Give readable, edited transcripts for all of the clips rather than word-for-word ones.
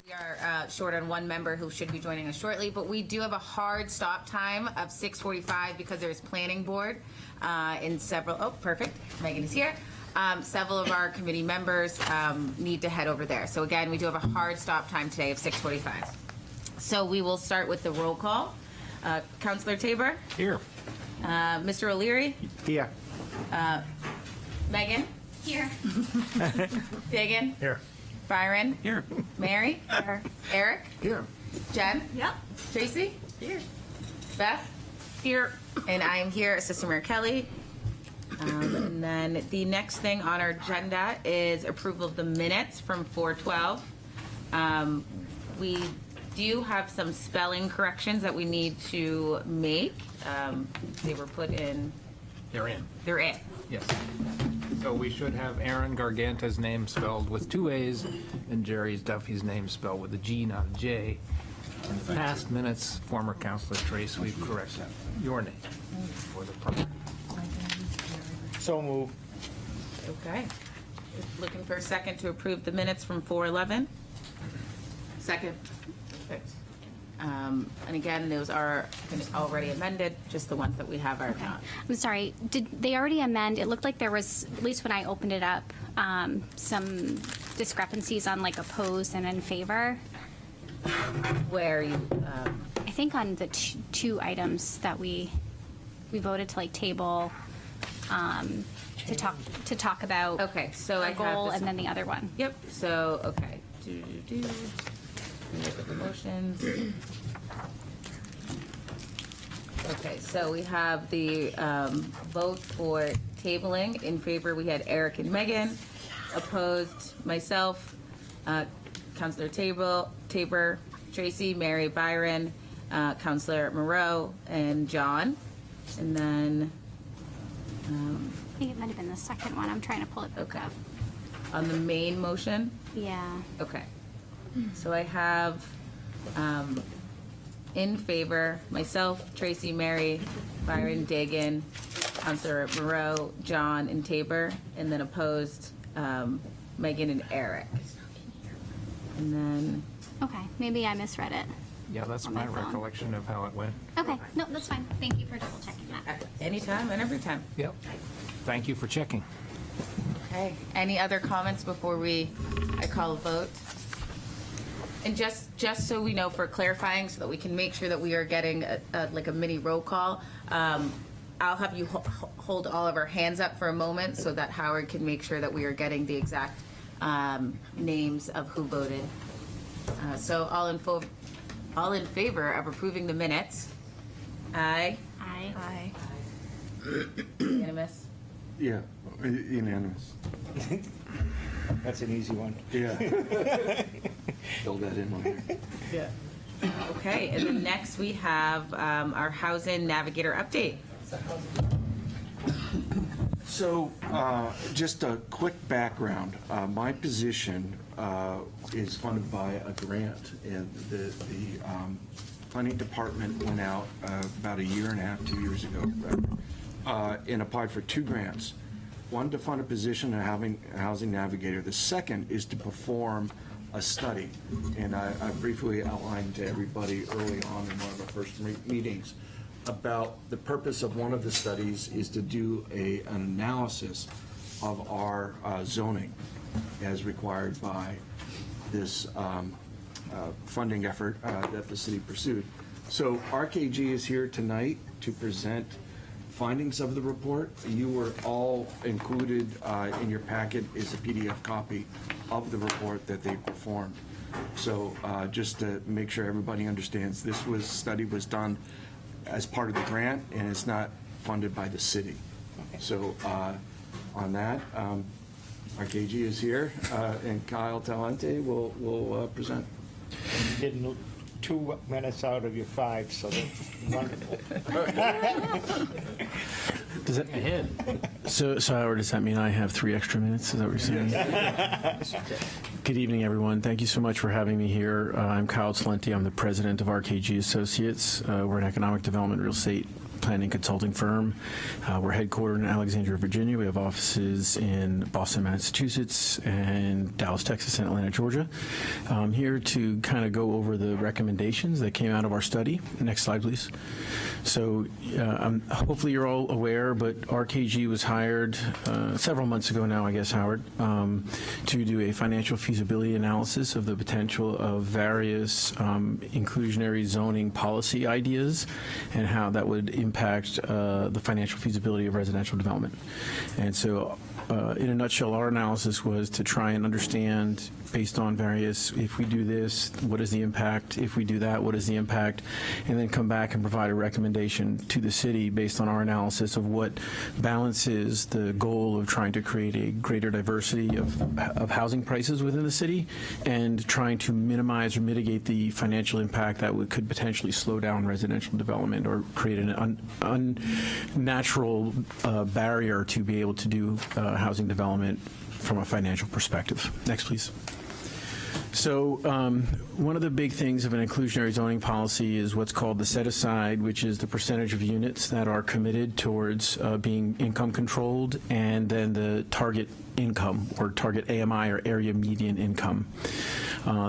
We are short on one member who should be joining us shortly, but we do have a hard stop time of 6:45 because there's planning board in several, oh, perfect, Megan is here. Several of our committee members need to head over there. So again, we do have a hard stop time today of 6:45. So we will start with the roll call. Councillor Tabor? Here. Mr. O'Leary? Here. Megan? Here. Dagan? Here. Byron? Here. Mary? Here. Eric? Here. Jen? Yep. Tracy? Here. Beth? Here. And I am here, Assistant Mayor Kelly. And then the next thing on our agenda is approval of the minutes from 4/12. We do have some spelling corrections that we need to make. They were put in, They're in. they're in. Yes. So we should have Aaron Garganta's name spelled with 2 A's and Jerry Duffy's name spelled with a G, not a J. In the past minutes, former Councilor Trace, we've corrected your name for the property. So move. Okay. Looking for a second to approve the minutes from 4/11. Second. Perfect. And again, those are already amended, just the ones that we have are not. I'm sorry, did they already amend? It looked like there was, at least when I opened it up, some discrepancies on like opposed and in favor. Where you, I think on the two items that we voted to like table, to talk about. okay, so I a have goal this. and then the other one. Yep, so, okay. Look at the motions. Okay, so we have the vote for tabling. In favor, we had Eric and Megan. Opposed, myself, Councillor Tabor, Tracy, Mary, Byron, Councillor Moreau, and John. And then, I think it might have been the second one. I'm trying to pull it back okay, up. on the main motion. Yeah. Okay. So I have in favor, myself, Tracy, Mary, Byron, Dagan, Councillor Moreau, John, and Tabor, and then opposed, Megan and Eric. And then, Okay, maybe I misread it. Yeah, that's On my my phone. recollection of how it went. Okay, no, that's fine. Thank you for double checking that. anytime and every time. Yep. Thank you for checking. Okay. Any other comments before I call a vote? And just so we know, for clarifying, so that we can make sure that we are getting like a mini roll call, I'll have you hold all of our hands up for a moment so that Howard can make sure that we are getting the exact names of who voted. So all in favor of approving the minutes? Aye. Aye. Unanimous? Yeah, unanimous. That's an easy one. Yeah. Fill that in on there. Yeah. Okay, and then next we have our Housing Navigator update. So, just a quick background. My position is funded by a grant, and the planning department went out about a year and a half, 2 years ago, and applied for 2 grants. One to fund a position in housing navigator. The second is to perform a study, and I briefly outlined to everybody early on in one of the first meetings about the purpose of one of the studies is to do an analysis of our zoning as required by this funding effort that the city pursued. So RKG is here tonight to present findings of the report. You were all included in your packet is a PDF copy of the report that they performed. So just to make sure everybody understands, this study was done as part of the grant, and it's not funded by the city. So on that, RKG is here, and Kyle Talente will present. You did 2 minutes out of your 5, so that's wonderful. Does that, so Howard, does that mean I have 3 extra minutes? Is that what you're saying? Good evening, everyone. Thank you so much for having me here. I'm Kyle Talente. I'm the president of RKG Associates. We're an economic development real estate planning consulting firm. We're headquartered in Alexandria, Virginia. We have offices in Boston, Massachusetts, and Dallas, Texas, and Atlanta, Georgia. I'm here to kind of go over the recommendations that came out of our study. Next slide, please. So hopefully you're all aware, but RKG was hired several months ago now, I guess, Howard, to do a financial feasibility analysis of the potential of various inclusionary zoning policy ideas and how that would impact the financial feasibility of residential development. And so in a nutshell, our analysis was to try and understand, based on various, if we do this, what is the impact? If we do that, what is the impact? And then come back and provide a recommendation to the city based on our analysis of what balances the goal of trying to create a greater diversity of housing prices within the city and trying to minimize or mitigate the financial impact that could potentially slow down residential development or create an unnatural barrier to be able to do housing development from a financial perspective. Next, please. So one of the big things of an inclusionary zoning policy is what's called the set-aside, which is the percentage of units that are committed towards being income controlled, and then the target income, or target AMI, or area median income.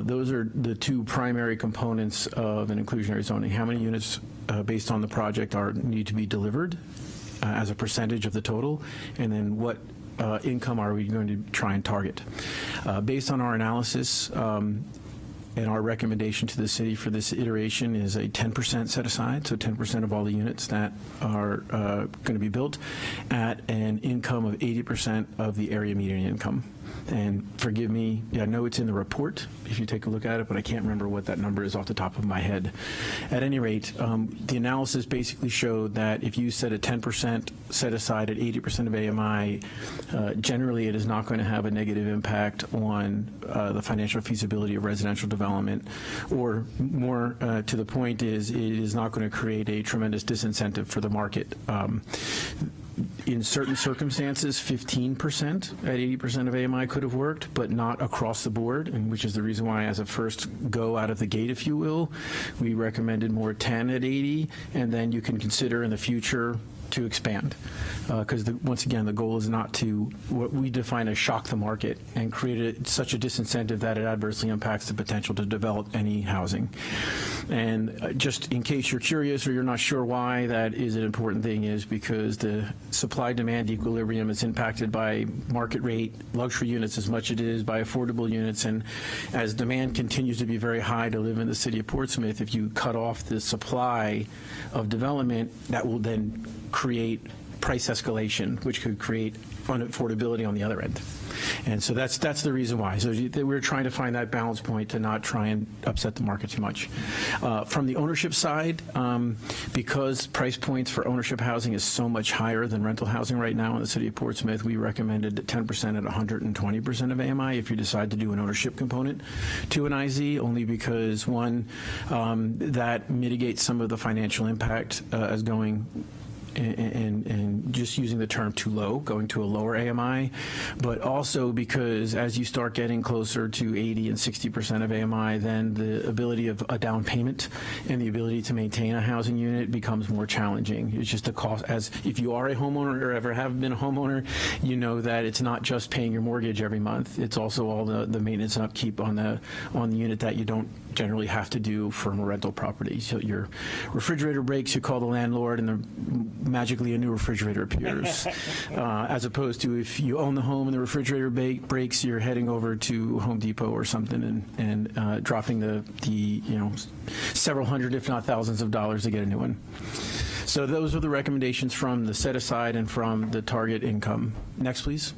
Those are the two primary components of an inclusionary zoning. How many units based on the project need to be delivered as a percentage of the total, and then what income are we going to try and target? Based on our analysis and our recommendation to the city for this iteration is a 10% set aside, so 10% of all the units that are going to be built at an income of 80% of the area median income. And forgive me, I know it's in the report if you take a look at it, but I can't remember what that number is off the top of my head. At any rate, the analysis basically showed that if you set a 10% set aside at 80% of AMI, generally it is not going to have a negative impact on the financial feasibility of residential development, or more to the point is it is not going to create a tremendous disincentive for the market. In certain circumstances, 15% at 80% of AMI could have worked, but not across the board, and which is the reason why, as a first go out of the gate, if you will, we recommended more 10 at 80, and then you can consider in the future to expand. Because once again, the goal is not to, what we define as shock the market and create such a disincentive that it adversely impacts the potential to develop any housing. And just in case you're curious or you're not sure why that is an important thing, is because the supply-demand equilibrium is impacted by market rate luxury units as much as it is by affordable units. And as demand continues to be very high to live in the city of Portsmouth, if you cut off the supply of development, that will then create price escalation, which could create unaffordability on the other end. And so that's the reason why. So we're trying to find that balance point to not try and upset the market too much. From the ownership side, because price points for ownership housing is so much higher than rental housing right now in the city of Portsmouth, we recommended 10% at 120% of AMI if you decide to do an ownership component to an IZ, only because, one, that mitigates some of the financial impact as going and just using the term too low, going to a lower AMI, but also because as you start getting closer to 80 and 60% of AMI, then the ability of a down payment and the ability to maintain a housing unit becomes more challenging. It's just a cost. As if you are a homeowner or ever have been a homeowner, you know that it's not just paying your mortgage every month. It's also all the maintenance and upkeep on the unit that you don't generally have to do from a rental property. So your refrigerator breaks, you call the landlord, and magically a new refrigerator appears. As opposed to if you own the home and the refrigerator breaks, you're heading over to Home Depot or something and dropping the several hundred, if not thousands of dollars to get a new one. So those are the recommendations from the set aside and from the target income. Next, please.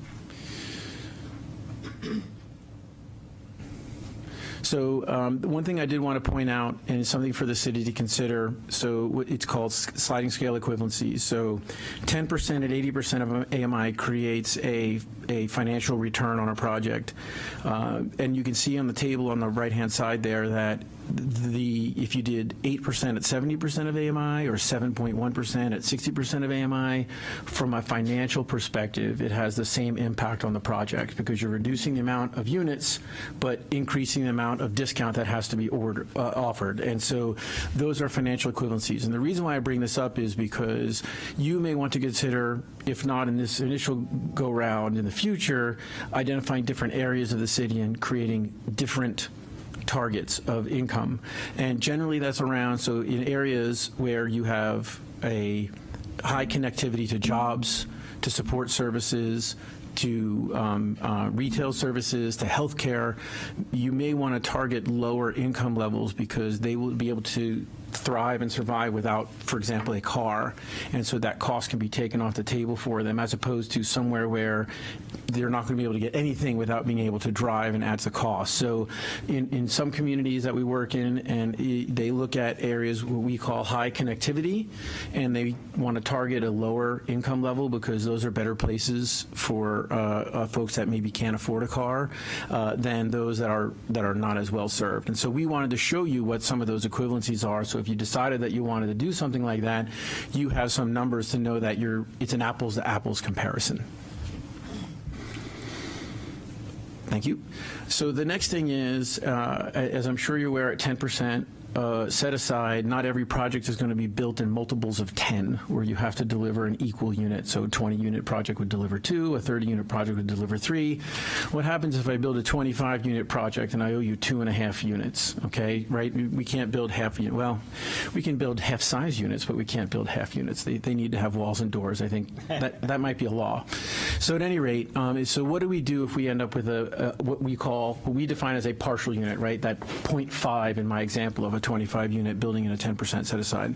So one thing I did want to point out, and it's something for the city to consider, so it's called sliding scale equivalency. So 10% at 80% of AMI creates a financial return on a project. And you can see on the table on the right-hand side there that if you did 8% at 70% of AMI or 7.1% at 60% of AMI, from a financial perspective, it has the same impact on the project because you're reducing the amount of units, but increasing the amount of discount that has to be offered. And so those are financial equivalencies. And the reason why I bring this up is because you may want to consider, if not in this initial go-round, in the future, identifying different areas of the city and creating different targets of income. And generally that's around, so in areas where you have a high connectivity to jobs, to support services, to retail services, to healthcare, you may want to target lower income levels because they will be able to thrive and survive without, for example, a car. And so that cost can be taken off the table for them, as opposed to somewhere where they're not going to be able to get anything without being able to drive, and adds the cost. So in some communities that we work in, and they look at areas what we call high connectivity, and they want to target a lower income level because those are better places for folks that maybe can't afford a car than those that are not as well served. And so we wanted to show you what some of those equivalencies are. So if you decided that you wanted to do something like that, you have some numbers to know that it's an apples to apples comparison. Thank you. So the next thing is, as I'm sure you're aware, at 10%, set aside, not every project is going to be built in multiples of 10, where you have to deliver an equal unit. So a 20-unit project would deliver 2, a 30-unit project would deliver 3. What happens if I build a 25-unit project and I owe you 2.5 units, okay, right? We can't build half unit. Well, we can build half-size units, but we can't build half units. They need to have walls and doors. I think that might be a law. So at any rate, so what do we do if we end up with what we define as a partial unit, right? That 0.5 in my example of a 25-unit building in a 10% set aside.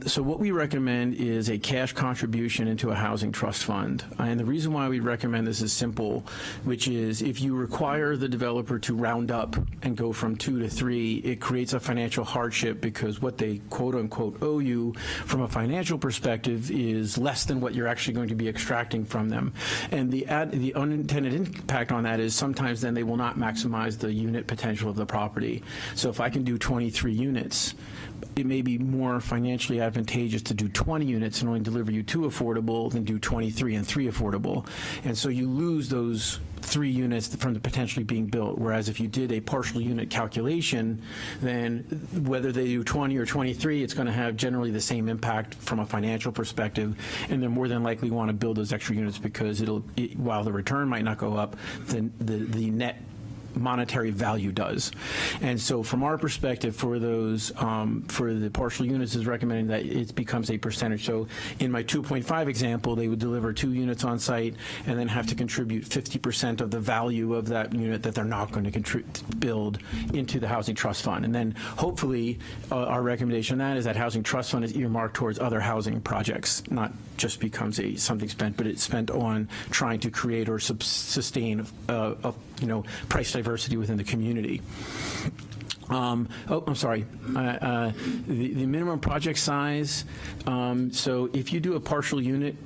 So what we recommend is a cash contribution into a housing trust fund. And the reason why we recommend this is simple, which is if you require the developer to round up and go from 2 to 3, it creates a financial hardship because what they quote unquote owe you from a financial perspective is less than what you're actually going to be extracting from them. And the unintended impact on that is sometimes then they will not maximize the unit potential of the property. So if I can do 23 units, it may be more financially advantageous to do 20 units and only deliver you 2 affordable than do 23 and 3 affordable. And so you lose those 3 units from the potentially being built, whereas if you did a partial unit calculation, then whether they do 20 or 23, it's going to have generally the same impact from a financial perspective, and they're more than likely want to build those extra units because while the return might not go up, then the net monetary value does. And so from our perspective, for those for the partial units is recommending that it becomes a percentage. So in my 2.5 example, they would deliver 2 units on site and then have to contribute 50% of the value of that unit that they're not going to build into the housing trust fund. And then hopefully our recommendation on that is that housing trust fund is earmarked towards other housing projects, not just becomes something spent, but it's spent on trying to create or sustain price diversity within the community. I'm sorry. The minimum project size. So if you do a partial unit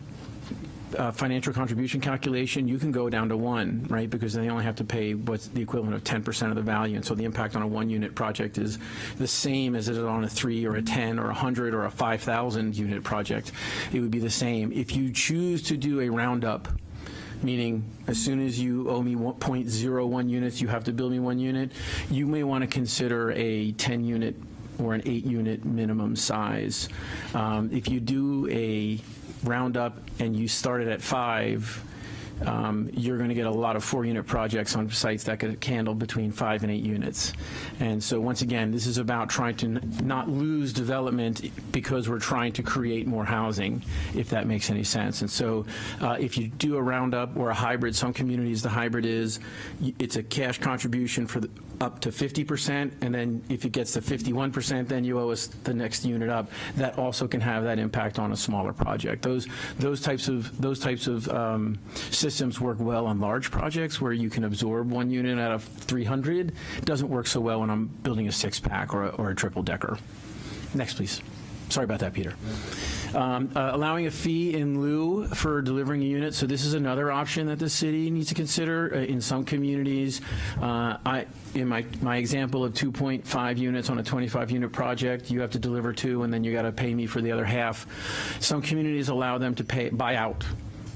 financial contribution calculation, you can go down to 1, right? Because they only have to pay what's the equivalent of 10% of the value. And so the impact on a 1-unit project is the same as it is on a 3 or a 10 or 100 or a 5,000 unit project. It would be the same. If you choose to do a roundup, meaning as soon as you owe me 0.01 units, you have to build me 1 unit, you may want to consider a 10-unit or an 8-unit minimum size. If you do a roundup and you start it at 5, you're going to get a lot of 4-unit projects on sites that could handle between 5 and 8 units. And so once again, this is about trying to not lose development because we're trying to create more housing, if that makes any sense. And so if you do a roundup or a hybrid, some communities the hybrid is, it's a cash contribution for up to 50%, and then if it gets to 51%, then you owe us the next unit up. That also can have that impact on a smaller project. Those types of systems work well on large projects where you can absorb 1 unit out of 300. It doesn't work so well when I'm building a 6-pack or a triple decker. Next, please. Sorry about that, Peter. Allowing a fee in lieu for delivering a unit. So this is another option that the city needs to consider. In some communities, in my example of 2.5 units on a 25-unit project, you have to deliver 2, and then you got to pay me for the other half. Some communities allow them to buy out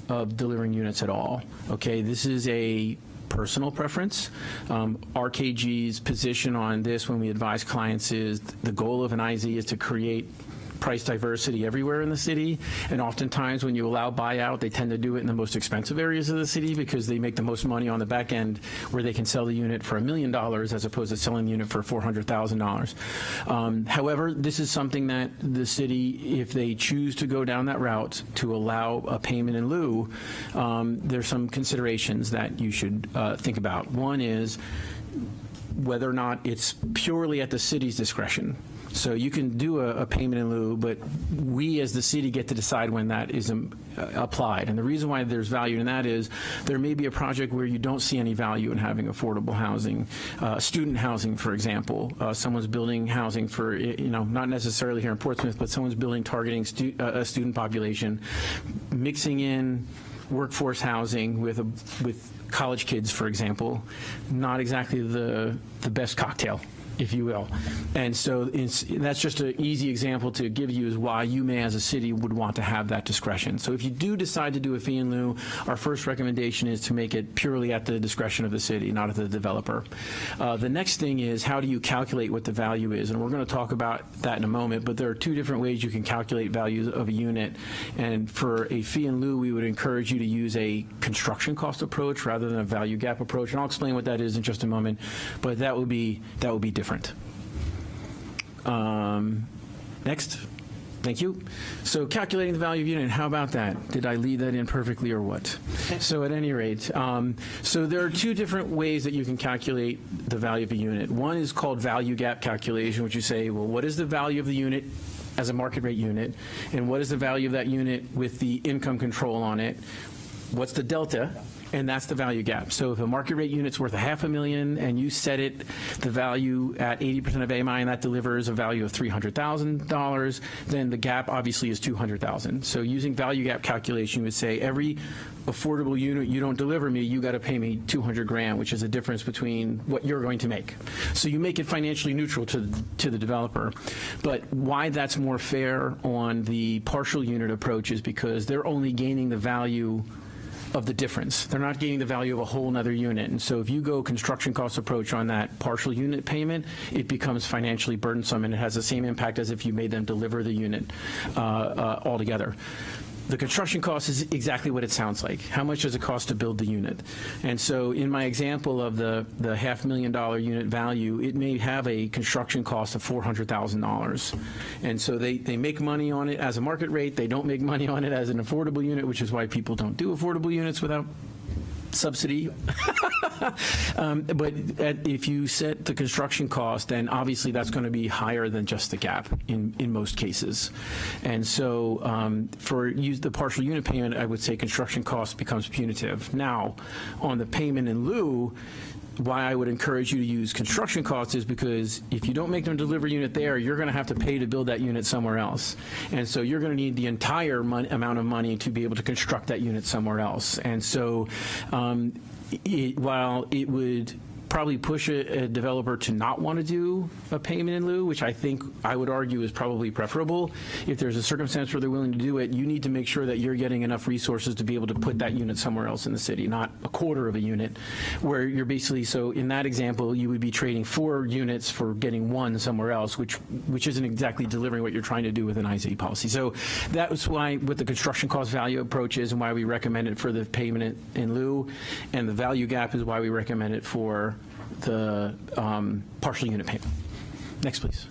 of delivering units at all. Okay, this is a personal preference. RKG's position on this when we advise clients is the goal of an IZ is to create price diversity everywhere in the city, and oftentimes when you allow buyout, they tend to do it in the most expensive areas of the city because they make the most money on the back end, where they can sell the unit for $1 million as opposed to selling the unit for $400,000. However, this is something that the city, if they choose to go down that route to allow a payment in lieu, there's some considerations that you should think about. One is whether or not it's purely at the city's discretion. So you can do a payment in lieu, but we as the city get to decide when that is applied. And the reason why there's value in that is there may be a project where you don't see any value in having affordable housing, student housing, for example. Someone's building housing for, not necessarily here in Portsmouth, but someone's building targeting a student population, mixing in workforce housing with college kids, for example, not exactly the best cocktail, if you will. And so that's just an easy example to give you is why you may as a city would want to have that discretion. So if you do decide to do a fee in lieu, our first recommendation is to make it purely at the discretion of the city, not at the developer. The next thing is, how do you calculate what the value is? And we're going to talk about that in a moment, but there are 2 different ways you can calculate values of a unit. And for a fee in lieu, we would encourage you to use a construction cost approach rather than a value gap approach. And I'll explain what that is in just a moment, but that would be different. Next. Thank you. So calculating the value of unit, how about that? Did I lead that in perfectly or what? So at any rate, so there are 2 different ways that you can calculate the value of a unit. One is called value gap calculation, which you say, well, what is the value of the unit as a market rate unit, and what is the value of that unit with the income control on it? What's the delta? And that's the value gap. So if a market rate unit's worth $500,000 and you set it, the value at 80% of AMI, and that delivers a value of $300,000, then the gap obviously is $200,000. So using value gap calculation, you would say every affordable unit you don't deliver me, you got to pay me $200,000, which is the difference between what you're going to make. So you make it financially neutral to the developer. But why that's more fair on the partial unit approach is because they're only gaining the value of the difference. They're not gaining the value of a whole nother unit. And so if you go construction cost approach on that partial unit payment, it becomes financially burdensome, and it has the same impact as if you made them deliver the unit altogether. The construction cost is exactly what it sounds like. How much does it cost to build the unit? And so in my example of the $500,000 unit value, it may have a construction cost of $400,000. And so they make money on it as a market rate. They don't make money on it as an affordable unit, which is why people don't do affordable units without subsidy. But if you set the construction cost, then obviously that's going to be higher than just the gap in most cases. And so for the partial unit payment, I would say construction cost becomes punitive. Now, on the payment in lieu, why I would encourage you to use construction costs is because if you don't make them deliver unit there, you're going to have to pay to build that unit somewhere else. And so you're going to need the entire amount of money to be able to construct that unit somewhere else. And so while it would probably push a developer to not want to do a payment in lieu, which I think I would argue is probably preferable. If there's a circumstance where they're willing to do it, you need to make sure that you're getting enough resources to be able to put that unit somewhere else in the city, not a quarter of a unit, where you're basically, so in that example, you would be trading 4 units for getting 1 somewhere else, which isn't exactly delivering what you're trying to do with an IZ policy. So that was why what the construction cost value approach is and why we recommend it for the payment in lieu, and the value gap is why we recommend it for the partial unit payment. Next, please.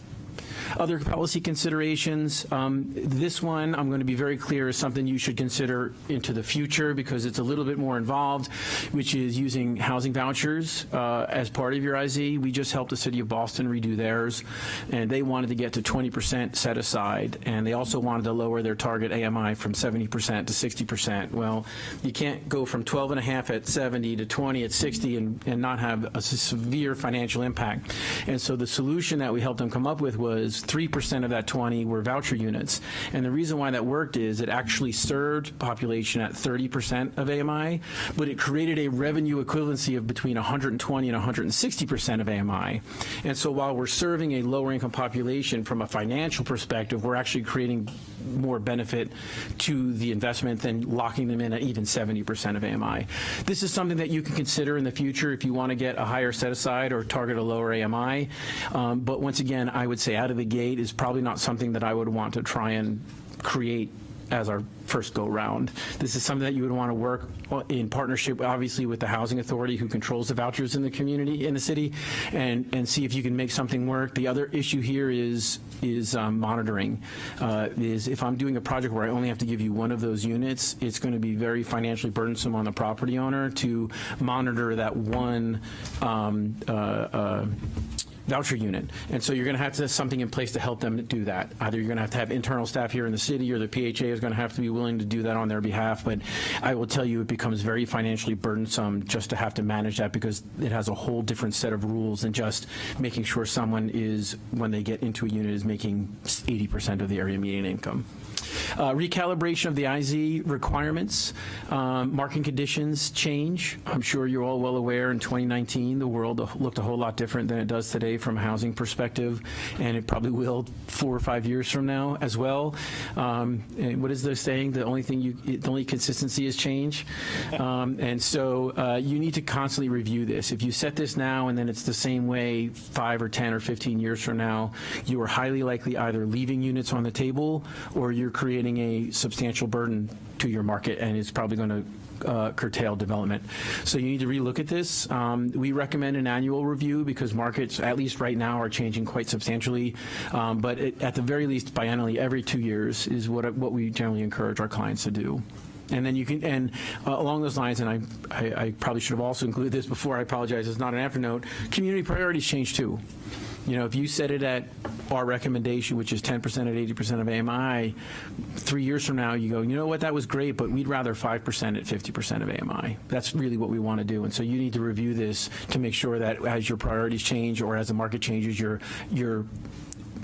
Other policy considerations. This one, I'm going to be very clear, is something you should consider into the future because it's a little bit more involved, which is using housing vouchers as part of your IZ. We just helped the city of Boston redo theirs, and they wanted to get to 20% set aside, and they also wanted to lower their target AMI from 70% to 60%. Well, you can't go from 12.5 at 70 to 20 at 60 and not have a severe financial impact. And so the solution that we helped them come up with was units. 3% of that 20 were voucher units. And the reason why that worked is it actually served population at 30% of AMI, but it created a revenue equivalency of between 120 and 160% of AMI. And so while we're serving a lower income population from a financial perspective, we're actually creating more benefit to the investment than locking them in at even 70% of AMI. This is something that you can consider in the future if you want to get a higher set aside or target a lower AMI. But once again, I would say out of the gate is probably not something that I would want to try and create as our first go round. This is something that you would want to work in partnership, obviously, with the housing authority who controls the vouchers in the community, in the city, and see if you can make something work. The other issue here is monitoring. Is if I'm doing a project where I only have to give you one of those units, it's going to be very financially burdensome on the property owner to monitor that one voucher unit. And so you're going to have to have something in place to help them do that. Either you're going to have internal staff here in the city, or the PHA is going to have to be willing to do that on their behalf. But I will tell you, it becomes very financially burdensome just to have to manage that, because it has a whole different set of rules than just making sure someone is, when they get into a unit, is making 80% of the area median income. Recalibration of the IZ requirements. Market conditions change. I'm sure you're all well aware in 2019 the world looked a whole lot different than it does today from a housing perspective, and it probably will 4 or 5 years from now as well. And what is the saying? The only consistency is change. And so you need to constantly review this. If you set this now and then it's the same way 5 or 10 or 15 years from now, you are highly likely either leaving units on the table or you're creating a substantial burden to your market, and it's probably going to curtail development. So you need to relook at this. We recommend an annual review because markets, at least right now, are changing quite substantially. But at the very least, biennially, every 2 years is what we generally encourage our clients to do. And then you can, and along those lines, and I probably should have also included this before, I apologize, it's not an afternote, community priorities change too. You know, if you set it at our recommendation, which is 10% at 80% of AMI, 3 years from now, you go, you know what, that was great, but we'd rather 5% at 50% of AMI. That's really what we want to do. And so you need to review this to make sure that as your priorities change or as the market changes, you're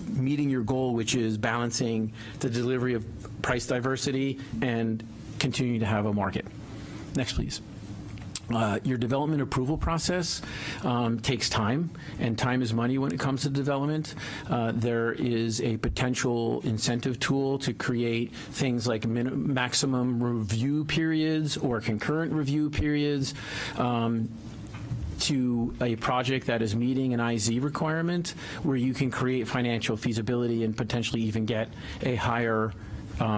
meeting your goal, which is balancing the delivery of price diversity and continuing to have a market. Next, please. Your development approval process takes time, and time is money when it comes to development. There is a potential incentive tool to create things like maximum review periods or concurrent review periods to a project that is meeting an IZ requirement, where you can create financial feasibility and potentially even get a higher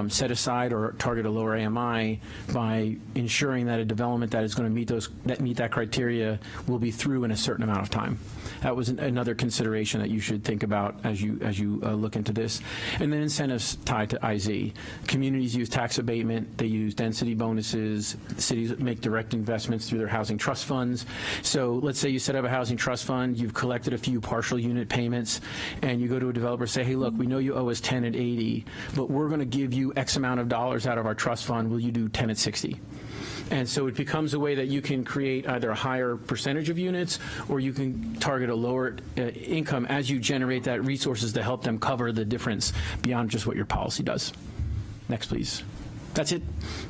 set aside or target a lower AMI by ensuring that a development that is going to meet that criteria will be through in a certain amount of time. That was another consideration that you should think about as you look into this. And then incentives tied to IZ. Communities use tax abatement. They use density bonuses. Cities make direct investments through their housing trust funds. So let's say you set up a housing trust fund. You've collected a few partial unit payments, and you go to a developer and say, hey, look, we know you owe us 10 at 80, but we're going to give you X amount of dollars out of our trust fund. Will you do 10 at 60? And so it becomes a way that you can create either a higher percentage of units, or you can target a lower income as you generate that resources to help them cover the difference beyond just what your policy does. Next, please. That's it.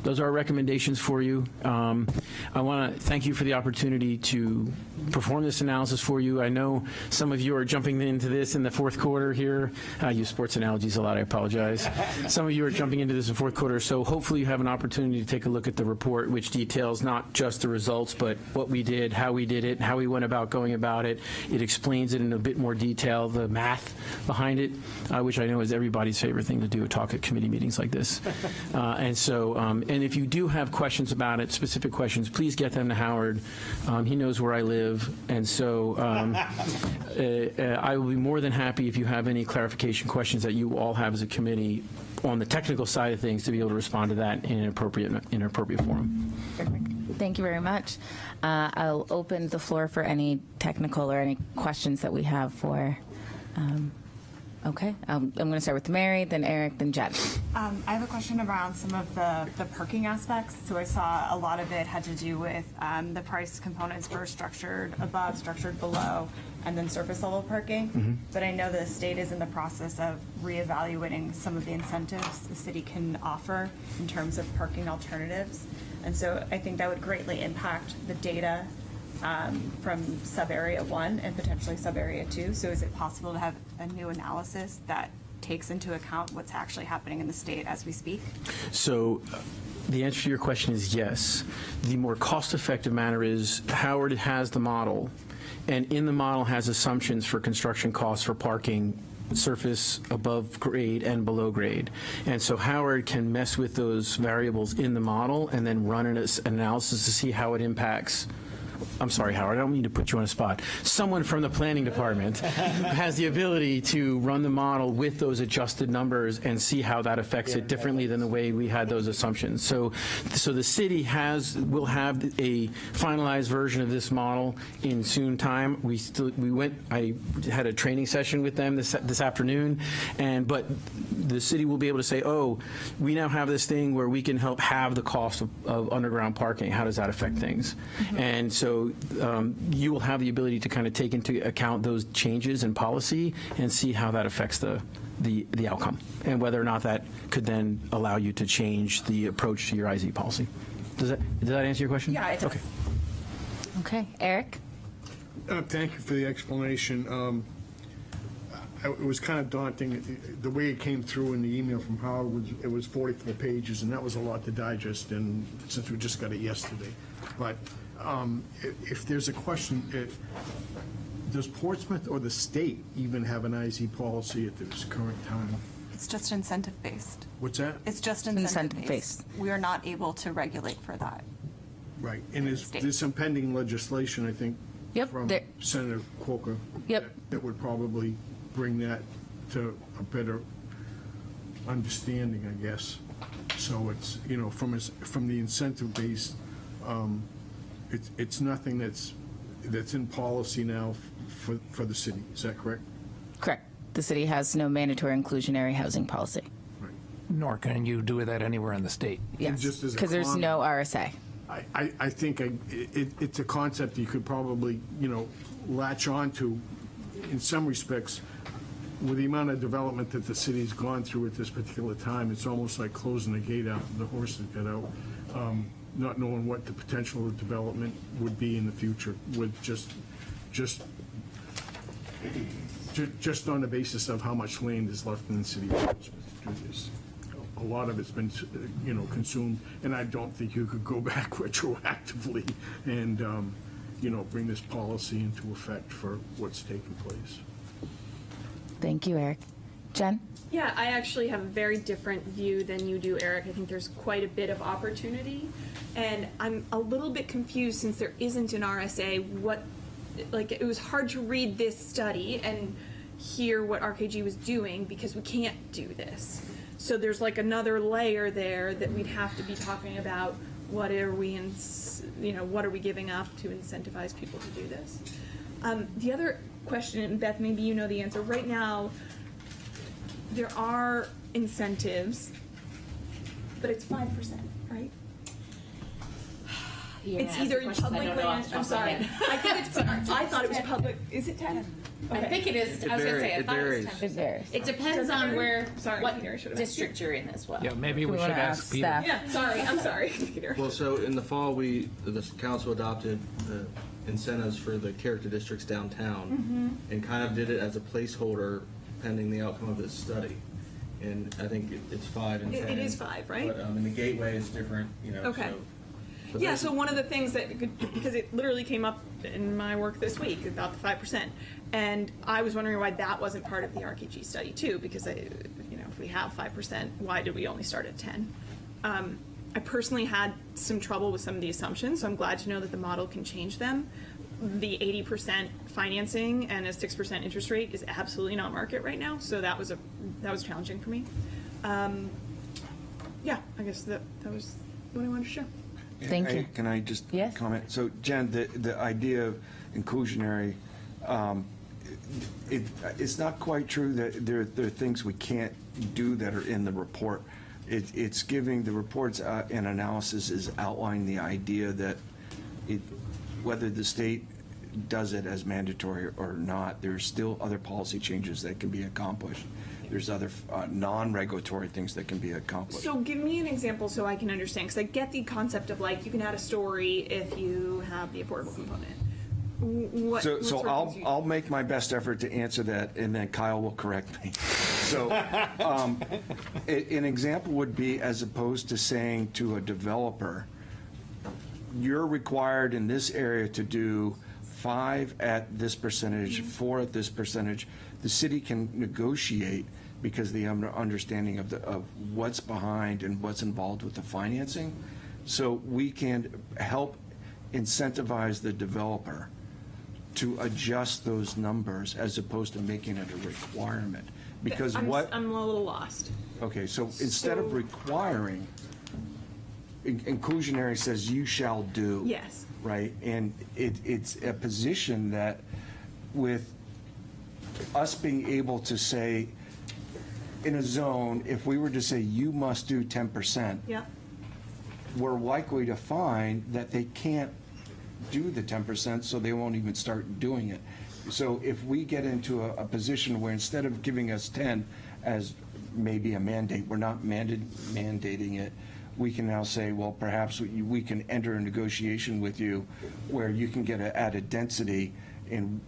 Those are our recommendations for you. I want to thank you for the opportunity to perform this analysis for you. I know some of you are jumping into this in the fourth quarter here. I use sports analogies a lot, I apologize. Some of you are jumping into this in fourth quarter, so hopefully you have an opportunity to take a look at the report, which details not just the results, but what we did, how we did it, how we went about going about it. It explains it in a bit more detail, the math behind it, which I know is everybody's favorite thing to do, talk at committee meetings like this. And so, and if you do have questions about it, specific questions, please get them to Howard. He knows where I live. And so I will be more than happy if you have any clarification questions that you all have as a committee on the technical side of things to be able to respond to that in an appropriate forum. Thank you very much. I'll open the floor for any technical or any questions that we have for Okay, I'm going to start with Mary, then Eric, then Jen. I have a question around some of the parking aspects. So I saw a lot of it had to do with the price components for structured above, structured below, and then surface level parking. But I know the state is in the process of reevaluating some of the incentives the city can offer in terms of parking alternatives. And so I think that would greatly impact the data from sub-area 1 and potentially sub-area 2. So is it possible to have a new analysis that takes into account what's actually happening in the state as we speak? So the answer to your question is yes. The more cost-effective manner is Howard has the model, and in the model has assumptions for construction costs for parking surface above grade and below grade. And so Howard can mess with those variables in the model and then run an analysis to see how it impacts. I'm sorry, Howard, I don't mean to put you on a spot. Someone from the planning department has the ability to run the model with those adjusted numbers and see how that affects it differently than the way we had those assumptions. So the city will have a finalized version of this model in soon time. I had a training session with them this afternoon, but the city will be able to say, oh, we now have this thing where we can help halve the cost of underground parking. How does that affect things? And so you will have the ability to kind of take into account those changes in policy and see how that affects the outcome, and whether or not that could then allow you to change the approach to your IZ policy. Does that answer your question? Yeah, it does. Okay. Okay, Eric? Thank you for the explanation. It was kind of daunting. The way it came through in the email from Howard, it was 44 pages, and that was a lot to digest, and since we just got it yesterday. But if there's a question, does Portsmouth or the state even have an IZ policy at this current time? It's just incentive-based. What's that? It's just Incentive-based. incentive-based. We are not able to regulate for that. Right, and State. there's some pending legislation, I think, Yep, from there- Senator Quokka. Yep. That would probably bring that to a better understanding, I guess. So it's, from the incentive base, it's nothing that's in policy now for the city. Is that correct? Correct. The city has no mandatory inclusionary housing policy. Right. Nor can you do that anywhere in the state. Yes, just as a because there's comment- no RSA. I think it's a concept you could probably, latch on to in some respects. With the amount of development that the city's gone through at this particular time, it's almost like closing the gate after the horses get out, not knowing what the potential of development would be in the future with just on the basis of how much land is left in the city of Portsmouth to do this. A lot of it's been, consumed, and I don't think you could go back retroactively and, bring this policy into effect for what's taking place. Thank you, Eric. Jen? Yeah, I actually have a very different view than you do, Eric. I think there's quite a bit of opportunity, and I'm a little bit confused since there isn't an RSA. It was hard to read this study and hear what RKG was doing because we can't do this. So there's like another layer there that we'd have to be talking about. What are we giving up to incentivize people to do this? The other question, and Beth, maybe you know the answer. Right now, there are incentives, but it's 5%, right? It's either in public land. I'm sorry. I thought it was public. Is it 10? I think it is. I was going to say, I thought it was 10%. It varies. It depends Does it on vary? Sorry, what Peter, I should have asked district you're in as well. Yeah, maybe we We should wanna ask ask Peter. staff. Yeah, sorry. I'm sorry, Peter. Well, so in the fall, the council adopted the incentives for the character districts downtown and kind of did it as a placeholder pending the outcome of this study. And I think it's 5 and 10. It is 5, right? But in the gateway, it's different, Okay. So Yeah, so one of the things because it literally came up in my work this week about the 5%, and I was wondering why that wasn't part of the RKG study too, because if we have 5%, why did we only start at 10? I personally had some trouble with some of the assumptions, so I'm glad to know that the model can change them. The 80% financing and a 6% interest rate is absolutely not market right now, so that was challenging for me. Yeah, I guess that was what I wanted to share. Thank you. Can I just Yes. comment? So, Jen, the idea of inclusionary, it's not quite true that there are things we can't do that are in the report. It's giving, the reports and analysis is outlining the idea that whether the state does it as mandatory or not, there's still other policy changes that can be accomplished. There's other non-regulatory things that can be accomplished. So give me an example so I can understand, because I get the concept of like, you can add a story if you have the affordable component. What So sort of things I'll make my best effort to answer that, and then Kyle will correct me. So an example would be, as opposed to saying to a developer, you're required in this area to do 5 at this percentage, 4 at this percentage, the city can negotiate because of the understanding of what's behind and what's involved with the financing. So we can help incentivize the developer to adjust those numbers as opposed to making it a requirement. Because I'm a little lost. Okay, so instead of requiring, inclusionary says you shall do. Yes. Right? And it's a position that with us being able to say, in a zone, if we were to say you must do 10%, Yep. we're likely to find that they can't do the 10%, so they won't even start doing it. So if we get into a position where instead of giving us 10 as maybe a mandate, we're not mandating it, we can now say, well, perhaps we can enter a negotiation with you where you can get an added density, and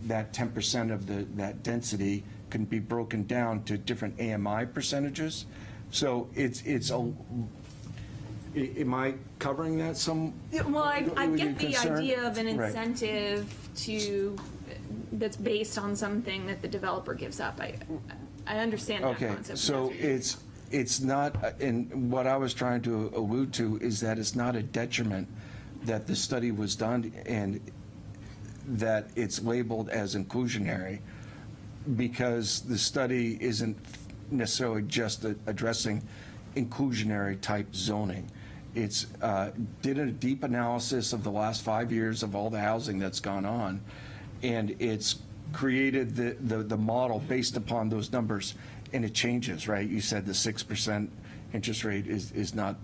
that 10% of that density can be broken down to different AMI percentages. So am I covering that some? Yeah, well, I with your get the concern? idea of an Right. incentive that's based on something that the developer gives up. I understand that Okay, concept. so it's not, and what I was trying to allude to is that it's not a detriment that the study was done and that it's labeled as inclusionary, because the study isn't necessarily just addressing inclusionary type zoning. It's did a deep analysis of the last 5 years of all the housing that's gone on, and it's created the model based upon those numbers, and it changes, right? You said the 6% interest rate is not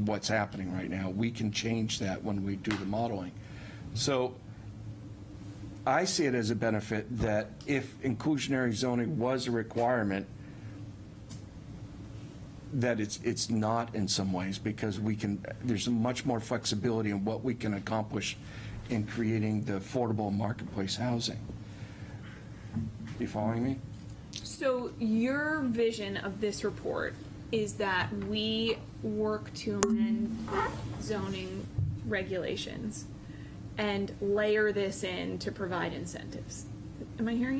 what's happening right now. We can change that when we do the modeling. So I see it as a benefit that if inclusionary zoning was a requirement, that it's not in some ways, because there's much more flexibility in what we can accomplish in creating the affordable marketplace housing. You following me? So your vision of this report is that we work to amend zoning regulations and layer this in to provide incentives. Am I hearing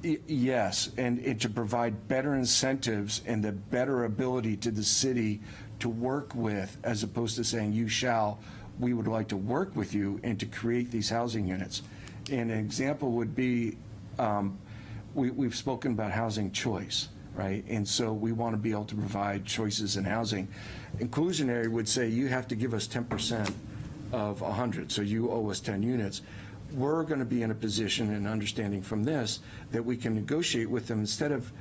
you? Yes, and to provide better incentives and the better ability to the city to work with, as opposed to saying you shall, we would like to work with you and to create these housing units. And an example would be, we've spoken about housing choice, right? And so we want to be able to provide choices in housing. Inclusionary would say you have to give us 10% of 100, so you owe us 10 units. We're going to be in a position, and understanding from this, that we can negotiate with them. Instead of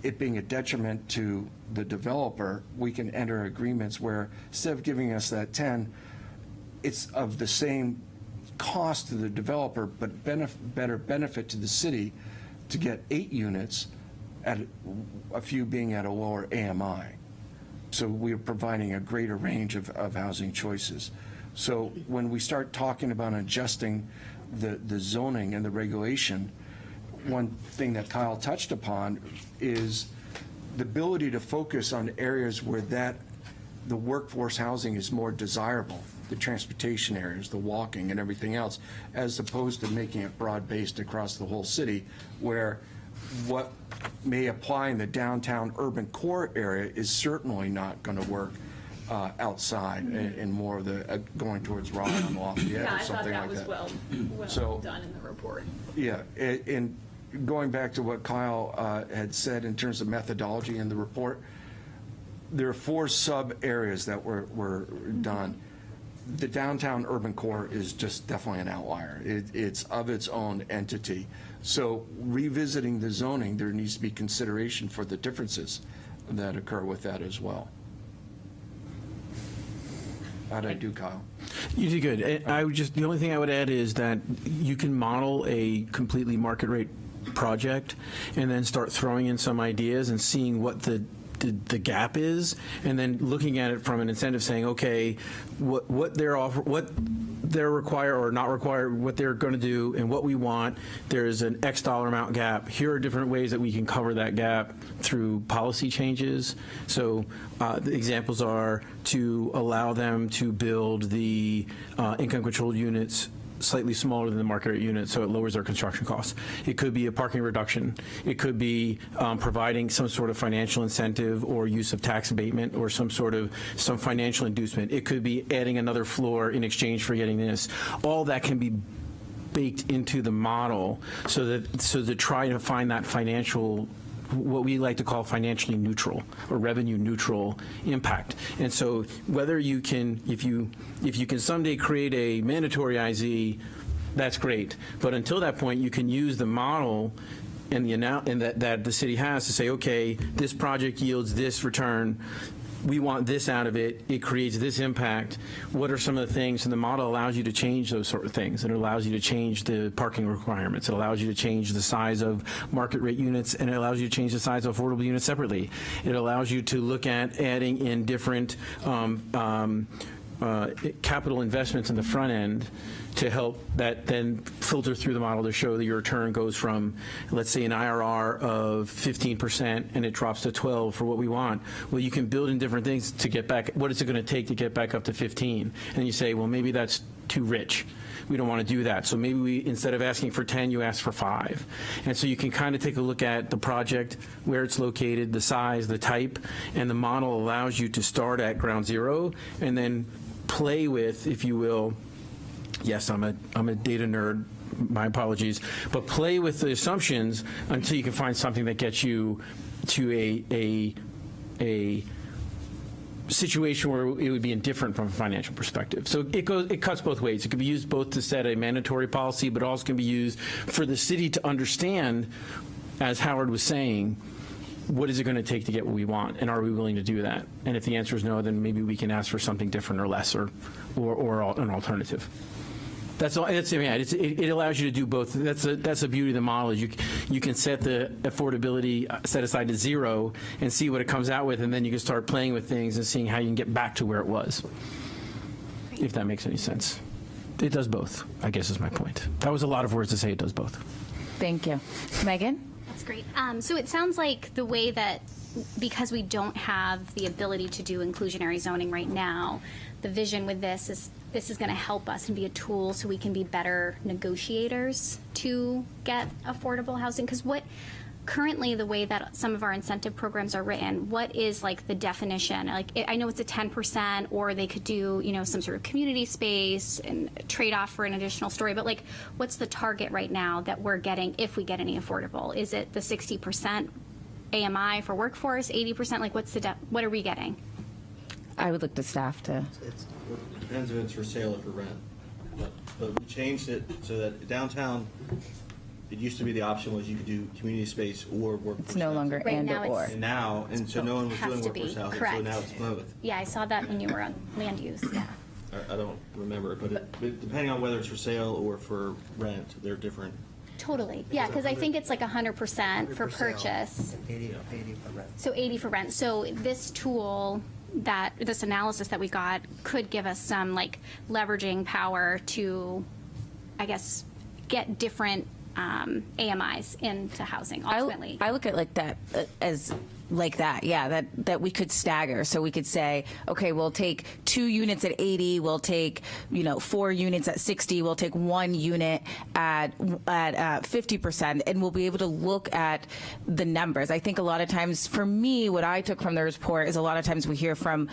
it being a detriment to the developer, we can enter agreements where instead of giving us that 10, it's of the same cost to the developer, but better benefit to the city to get 8 units, at a few being at a lower AMI. So we're providing a greater range of housing choices. So when we start talking about adjusting the zoning and the regulation, one thing that Kyle touched upon is the ability to focus on areas where the workforce housing is more desirable, the transportation areas, the walking and everything else, as opposed to making it broad-based across the whole city, where what may apply in the downtown urban core area is certainly not going to work outside and more of the going towards Rockland and Lafayette Yeah, or I thought something that like was that. well So- done in the report. Yeah, and going back to what Kyle had said in terms of methodology in the report, there are 4 sub areas that were done. the downtown urban core is just definitely an outlier. It's of its own entity. So revisiting the zoning, there needs to be consideration for the differences that occur with that as well. How did I do, Kyle? You did good. I would just, the only thing I would add is that you can model a completely market rate project and then start throwing in some ideas and seeing what the gap is, and then looking at it from an incentive, saying, okay, what they're required or not required, what they're going to do, and what we want. There's an X dollar amount gap. Here are different ways that we can cover that gap through policy changes. So the examples are to allow them to build the income-controlled units slightly smaller than the market rate unit, so it lowers their construction costs. It could be a parking reduction. It could be providing some sort of financial incentive or use of tax abatement or some financial inducement. It could be adding another floor in exchange for getting this. All that can be baked into the model so to try to find that financial, what we like to call financially neutral or revenue neutral impact. And so whether you can, if you can someday create a mandatory IZ, that's great. But until that point, you can use the model and that the city has to say, okay, this project yields this return. We want this out of it. It creates this impact. What are some of the things? And the model allows you to change those sort of things. It allows you to change the parking requirements. It allows you to change the size of market rate units, and it allows you to change the size of affordable units separately. It allows you to look at adding in different capital investments in the front end to help that then filter through the model to show that your return goes from, let's say, an IRR of 15% and it drops to 12 for what we want. Well, you can build in different things to get back. What is it going to take to get back up to 15? And you say, well, maybe that's too rich. We don't want to do that. So maybe we, instead of asking for 10, you ask for 5. And so you can kind of take a look at the project, where it's located, the size, the type, and the model allows you to start at ground zero and then play with, if you will, yes, I'm a data nerd, my apologies, but play with the assumptions until you can find something that gets you to a situation where it would be indifferent from a financial perspective. So it cuts both ways. It could be used both to set a mandatory policy, but also can be used for the city to understand, as Howard was saying, what is it going to take to get what we want, and are we willing to do that? And if the answer is no, then maybe we can ask for something different or less or an alternative. That's all. It allows you to do both. That's the beauty of the model. Is you can set the affordability set aside to 0 and see what it comes out with, and then you can start playing with things and seeing how you can get back to where it was. If that makes any sense. It does both, I guess, is my point. That was a lot of words to say it does both. Thank you. Megan? That's great. So it sounds like the way that, because we don't have the ability to do inclusionary zoning right now, the vision with this is going to help us and be a tool so we can be better negotiators to get affordable housing. Because currently, the way that some of our incentive programs are written, what is like the definition? Like, I know it's a 10%, or they could do, some sort of community space and trade off for an additional story. But like, what's the target right now that we're getting if we get any affordable? Is it the 60% AMI for workforce, 80%? Like, what are we getting? I would look to staff to. It depends if it's for sale or for rent. But we changed it so that downtown, it used to be the option was you could do community space or workforce. It's no longer Right, and now or. And so no one was Has doing to workforce be, housing, correct. so now it's both. Yeah, I saw that when you were on land use. Yeah. I don't remember, but depending on whether it's for sale or for rent, they're different. Totally. Yeah, because I think it's like 100% for purchase. 80 for rent. So 80 for rent. So this tool, this analysis that we got, could give us some like leveraging power to, I guess, get different AMIs into housing ultimately. I look at like that as like that, yeah, that we could stagger. So we could say, okay, we'll take 2 units at 80, we'll take 4 units at 60, we'll take 1 unit at 50%, and we'll be able to look at the numbers. I think a lot of times, for me, what I took from the report is a lot of times we hear from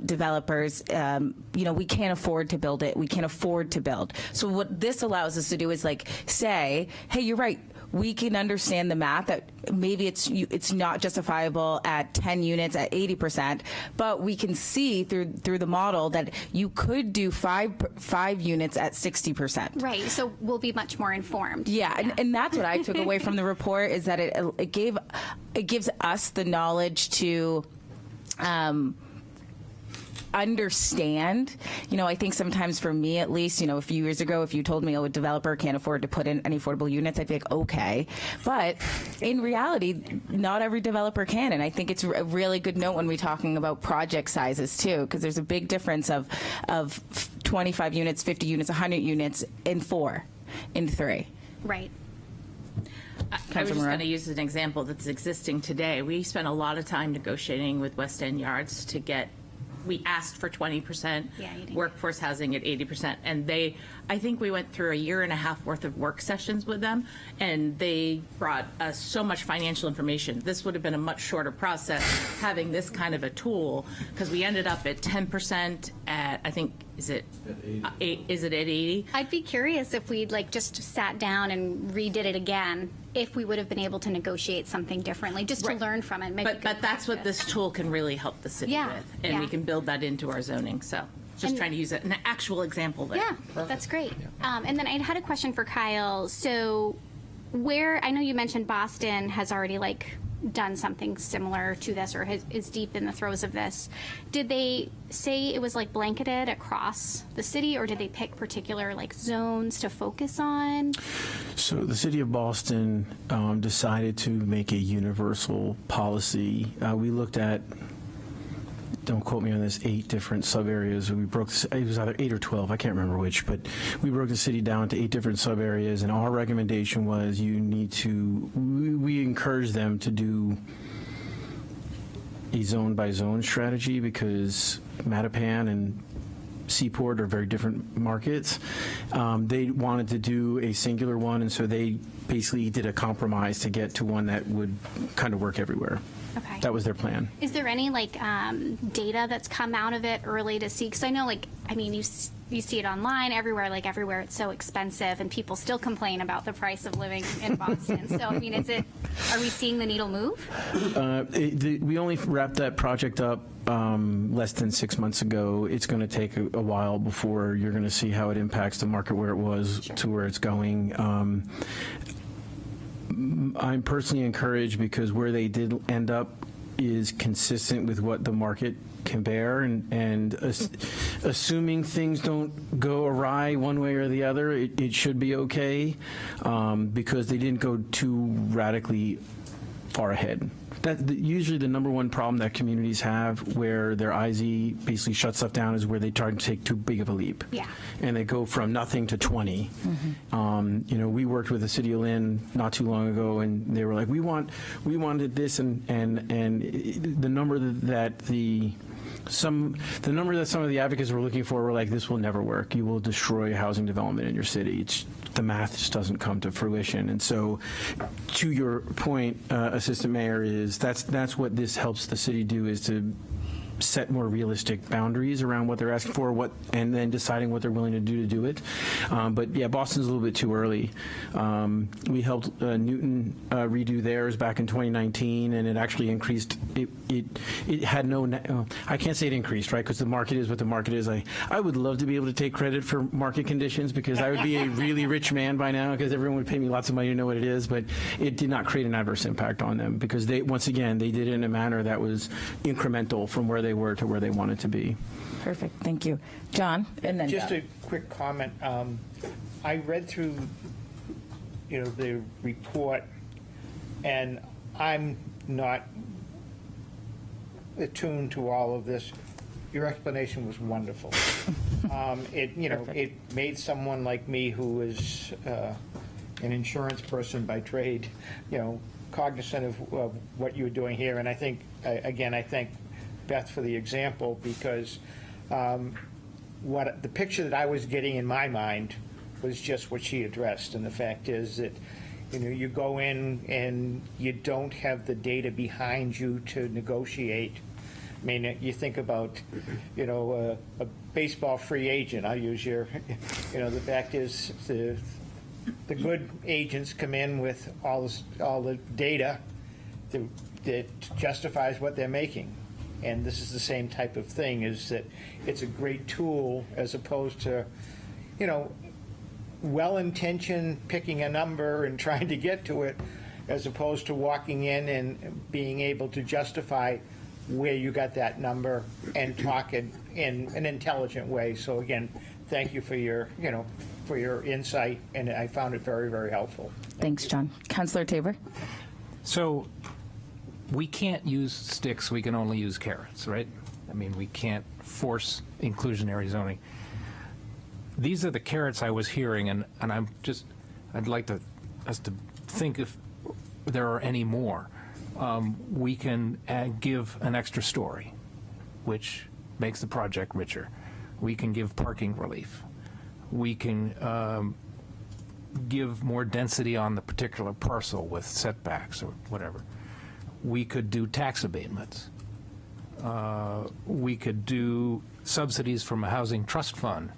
developers, we can't afford to build it, we can't afford to build. So what this allows us to do is like say, hey, you're right. we can understand the math that maybe it's not justifiable at 10 units at 80%, but we can see through the model that you could do five units at 60%. Right, so we'll be much more informed. Yeah, and that's what I took away from the report, is that it gives us the knowledge to understand. I think sometimes for me at least, a few years ago, if you told me, a developer can't afford to put in any affordable units, I'd be like, okay. But in reality, not every developer can. And I think it's a really good note when we're talking about project sizes too, because there's a big difference of 25 units, 50 units, 100 units in 4, in 3. Right. I was just going to use an example that's existing today. We spent a lot of time negotiating with West End Yards to get, we asked for 20% workforce housing at 80%. And I think we went through a year and a half worth of work sessions with them, and they brought us so much financial information. This would have been a much shorter process having this kind of a tool, because we ended up at 10% at, I think, is it at 80? I'd be curious if we'd just sat down and redid it again, if we would have been able to negotiate something differently, just to learn from it. But that's what this tool can really help the city with, and we can build that into our zoning. So just trying to use an actual example there. Yeah, that's great. And then I had a question for Kyle. So I know you mentioned Boston has already done something similar to this, or is deep in the throes of this. Did they say it was blanketed across the city, or did they pick particular zones to focus on? So the city of Boston decided to make a universal policy. We looked at, don't quote me on this, 8 different sub areas. We broke it was either 8 or 12, I can't remember which, but we broke the city down to 8 different sub areas, and our recommendation was we encourage them to do a zone by zone strategy, because Mattapan and Seaport are very different markets. They wanted to do a singular one, and so they basically did a compromise to get to one that would kind of work everywhere. Okay. That was their plan. Is there any data that's come out of it early to see? Because I know you see it online everywhere. Everywhere it's so expensive, and people still complain about the price of living in Boston. So are we seeing the needle move? We only wrapped that project up less than 6 months ago. It's going to take a while before you're going to see how it impacts the market where it was to where it's going. I'm personally encouraged because where they did end up is consistent with what the market can bear, and assuming things don't go awry one way or the other, it should be okay, because they didn't go too radically far ahead. Usually the number one problem that communities have where their IZ basically shuts stuff down is where they try to take too big of a leap. Yeah. And they go from nothing to 20. We worked with the city of Lynn not too long ago, and they were like, we wanted this, and the number that some of the advocates were looking for were like, this will never work. You will destroy housing development in your city. The math just doesn't come to fruition. And so, to your point, Assistant Mayor, is that's what this helps the city do, is to set more realistic boundaries around what they're asking for, and then deciding what they're willing to do it. But yeah, Boston's a little bit too early. We helped Newton redo theirs back in 2019, and it actually increased. It had no. I can't say it increased, right? Because the market is what the market is. I would love to be able to take credit for market conditions, because I would be a really rich man by now, because everyone would pay me lots of money to know what it is. But it did not create an adverse impact on them, because they did it in a manner that was incremental from where they were to where they wanted to be. Perfect. Thank you. John, and then Just Doug. a quick comment. I read through, the report, and I'm not attuned to all of this. Your explanation was wonderful. It made someone like me, who is an insurance person by trade, cognizant of what you were doing here. And I think, I thank Beth for the example, because the picture that I was getting in my mind was just what she addressed. And the fact is that, you go in and you don't have the data behind you to negotiate. I mean, you think about, a baseball free agent. I'll use the fact is the good agents come in with all the data that justifies what they're making. And this is the same type of thing, is that it's a great tool as opposed to, well-intentioned picking a number and trying to get to it, as opposed to walking in and being able to justify where you got that number and talk it in an intelligent way. So again, thank you for your insight, and I found it very, very helpful. Thanks, John. Councillor Tabor? So we can't use sticks, we can only use carrots, right? I mean, we can't force inclusionary zoning. These are the carrots I was hearing, and I'd like us to think if there are any more. We can give an extra story, which makes the project richer. We can give parking relief. We can give more density on the particular parcel with setbacks or whatever. We could do tax abatements. We could do subsidies from a housing trust fund.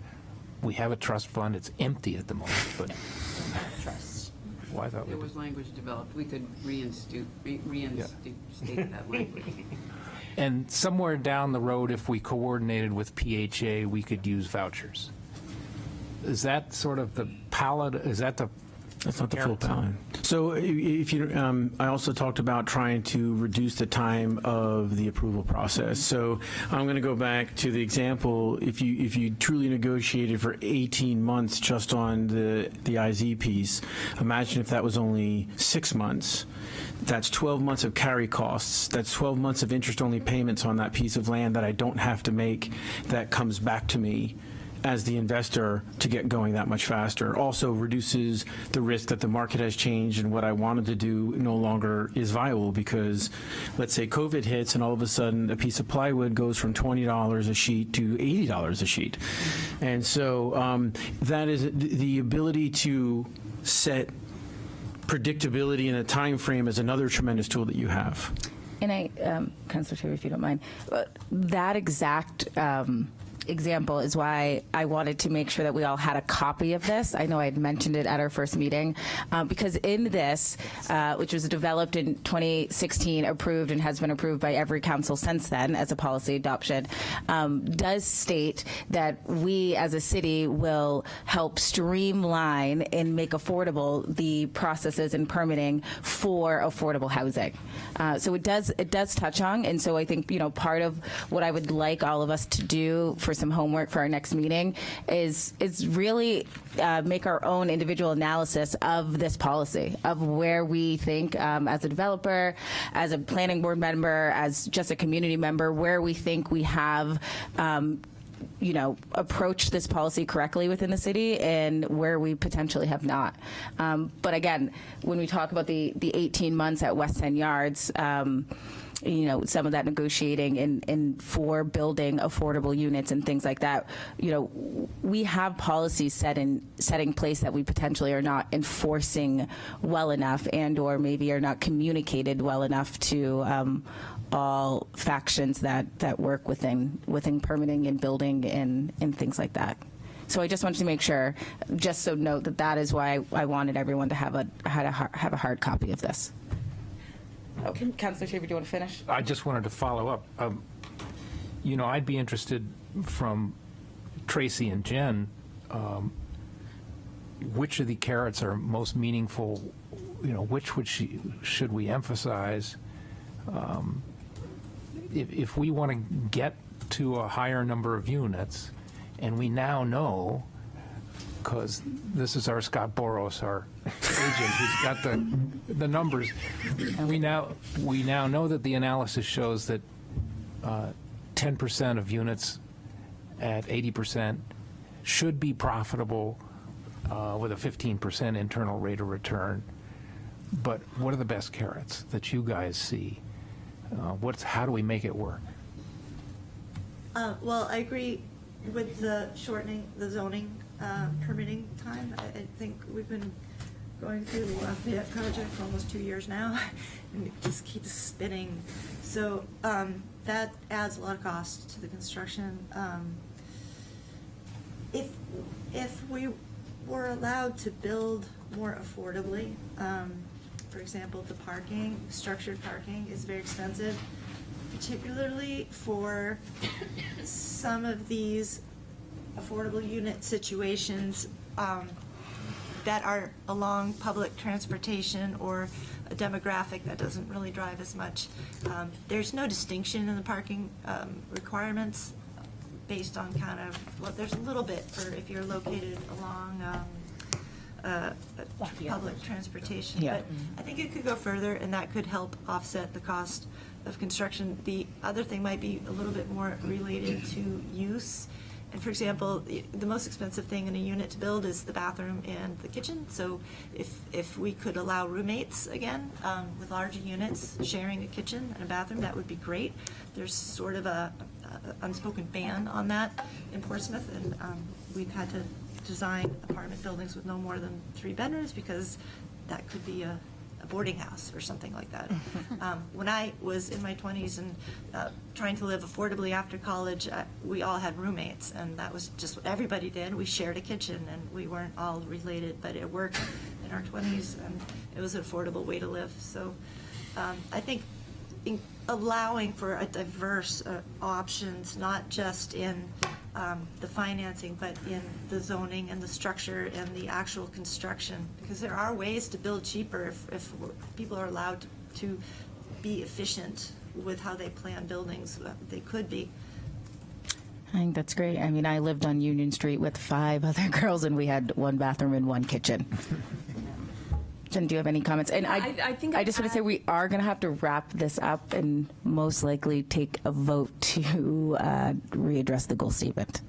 We have a trust fund. It's empty at the moment, but why thought There was language developed. We could reinstate that language. And somewhere down the road, if we coordinated with PHA, we could use vouchers. Is that sort of the palette? Is that the? That's not the full palette. So if you, I also talked about trying to reduce the time of the approval process. So I'm going to go back to the example. If you truly negotiated for 18 months just on the IZ piece, imagine if that was only 6 months. That's 12 months of carry costs. That's 12 months of interest-only payments on that piece of land that I don't have to make, that comes back to me as the investor to get going that much faster. Also reduces the risk that the market has changed and what I wanted to do no longer is viable, because let's say COVID hits and all of a sudden a piece of plywood goes from $20 a sheet to $80 a sheet. And so that is the ability to set predictability in a time frame is another tremendous tool that you have. And Councillor Tabor, if you don't mind, that exact example is why I wanted to make sure that we all had a copy of this. I know I had mentioned it at our first meeting, because in this, which was developed in 2016, approved and has been approved by every council since then as a policy adoption, does state that we as a city will help streamline and make affordable the processes and permitting for affordable housing. So it does touch on, and so I think, part of what I would like all of us to do for some homework for our next meeting is really make our own individual analysis of this policy, of where we think as a developer, as a planning board member, as just a community member, where we think we have approached this policy correctly within the city and where we potentially have not. But again, when we talk about the 18 months at West End Yards, some of that negotiating and for building affordable units and things like that, we have policies set in place that we potentially are not enforcing well enough, and or maybe are not communicated well enough to all factions that work within permitting and building and things like that. So I just wanted to make sure, just so note that is why I wanted everyone to have a hard copy of this. Okay, Councillor Tabor, do you want to finish? I just wanted to follow up. I'd be interested from Tracy and Jen, which of the carrots are most meaningful, which should we emphasize? If we want to get to a higher number of units, and we now know, because this is our Scott Boros, our agent, who's got the numbers. We now know that the analysis shows that 10% of units at 80% should be profitable with a 15% internal rate of return. But what are the best carrots that you guys see? How do we make it work? Well, I agree with the shortening the zoning permitting time. I think we've been going through the Lafayette project for almost 2 years now, and it just keeps spinning. So that adds a lot of cost to the construction. If we we're allowed to build more affordably. For example, the parking, structured parking is very expensive, particularly for some of these affordable unit situations that are along public transportation or a demographic that doesn't really drive as much. There's no distinction in the parking requirements based on kind of, well, there's a little bit for if you're located along public transportation. Yeah. But I think it could go further, and that could help offset the cost of construction. The other thing might be a little bit more related to use. And for example, the most expensive thing in a unit to build is the bathroom and the kitchen. So if we could allow roommates again, with larger units, sharing a kitchen and a bathroom, that would be great. There's sort of a unspoken ban on that in Portsmouth, and we've had to design apartment buildings with no more than 3 bedrooms because that could be a boarding house or something like that. When I was in my 20s and trying to live affordably after college, we all had roommates, and that was just what everybody did. We shared a kitchen, and we weren't all related, but it worked in our 20s, and it was an affordable way to live. So I think allowing for a diverse options, not just in the financing, but in the zoning and the structure and the actual construction, because there are ways to build cheaper if people are allowed to be efficient with how they plan buildings. They could be. I think that's great. I mean, I lived on Union Street with 5 other girls, and we had 1 bathroom and 1 kitchen. Jen, do you have any comments? And I think I just want to say we are going to have to wrap this up and most likely take a vote to readdress the goal statement.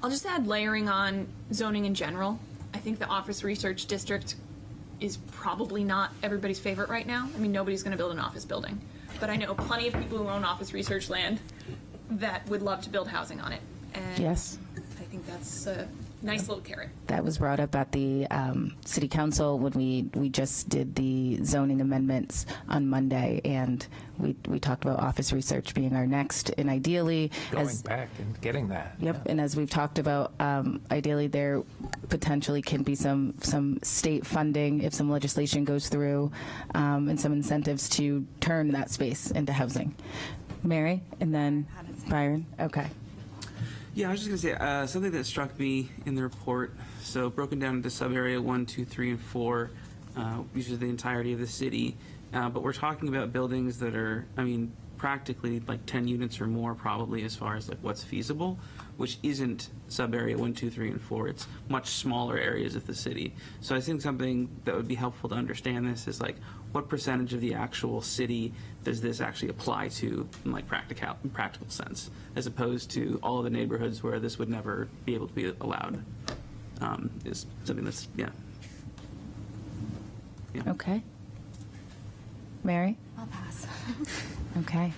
I'll just add layering on zoning in general. I think the office research district is probably not everybody's favorite right now. I mean, nobody's going to build an office building, but I know plenty of people who own office research land that would love to build housing on it. And Yes. I think that's a nice little carrot. That was brought up at the city council when we just did the zoning amendments on Monday, and we talked about office research being our next, and ideally, Going back and getting that. Yep, and as we've talked about, ideally there potentially can be some state funding if some legislation goes through, and some incentives to turn that space into housing. Mary, and then Byron. Okay. Yeah, I was just going to say something that struck me in the report. So broken down into sub-area 1, 2, 3, and 4, usually the entirety of the city. But we're talking about buildings that are, I mean, practically like 10 units or more probably as far as like what's feasible, which isn't sub-area 1, 2, 3, and 4. It's much smaller areas of the city. So I think something that would be helpful to understand this is like what percentage of the actual city does this actually apply to in like practical sense, as opposed to all of the neighborhoods where this would never be able to be allowed, is something that's, yeah. Okay. Mary? I'll pass. Okay.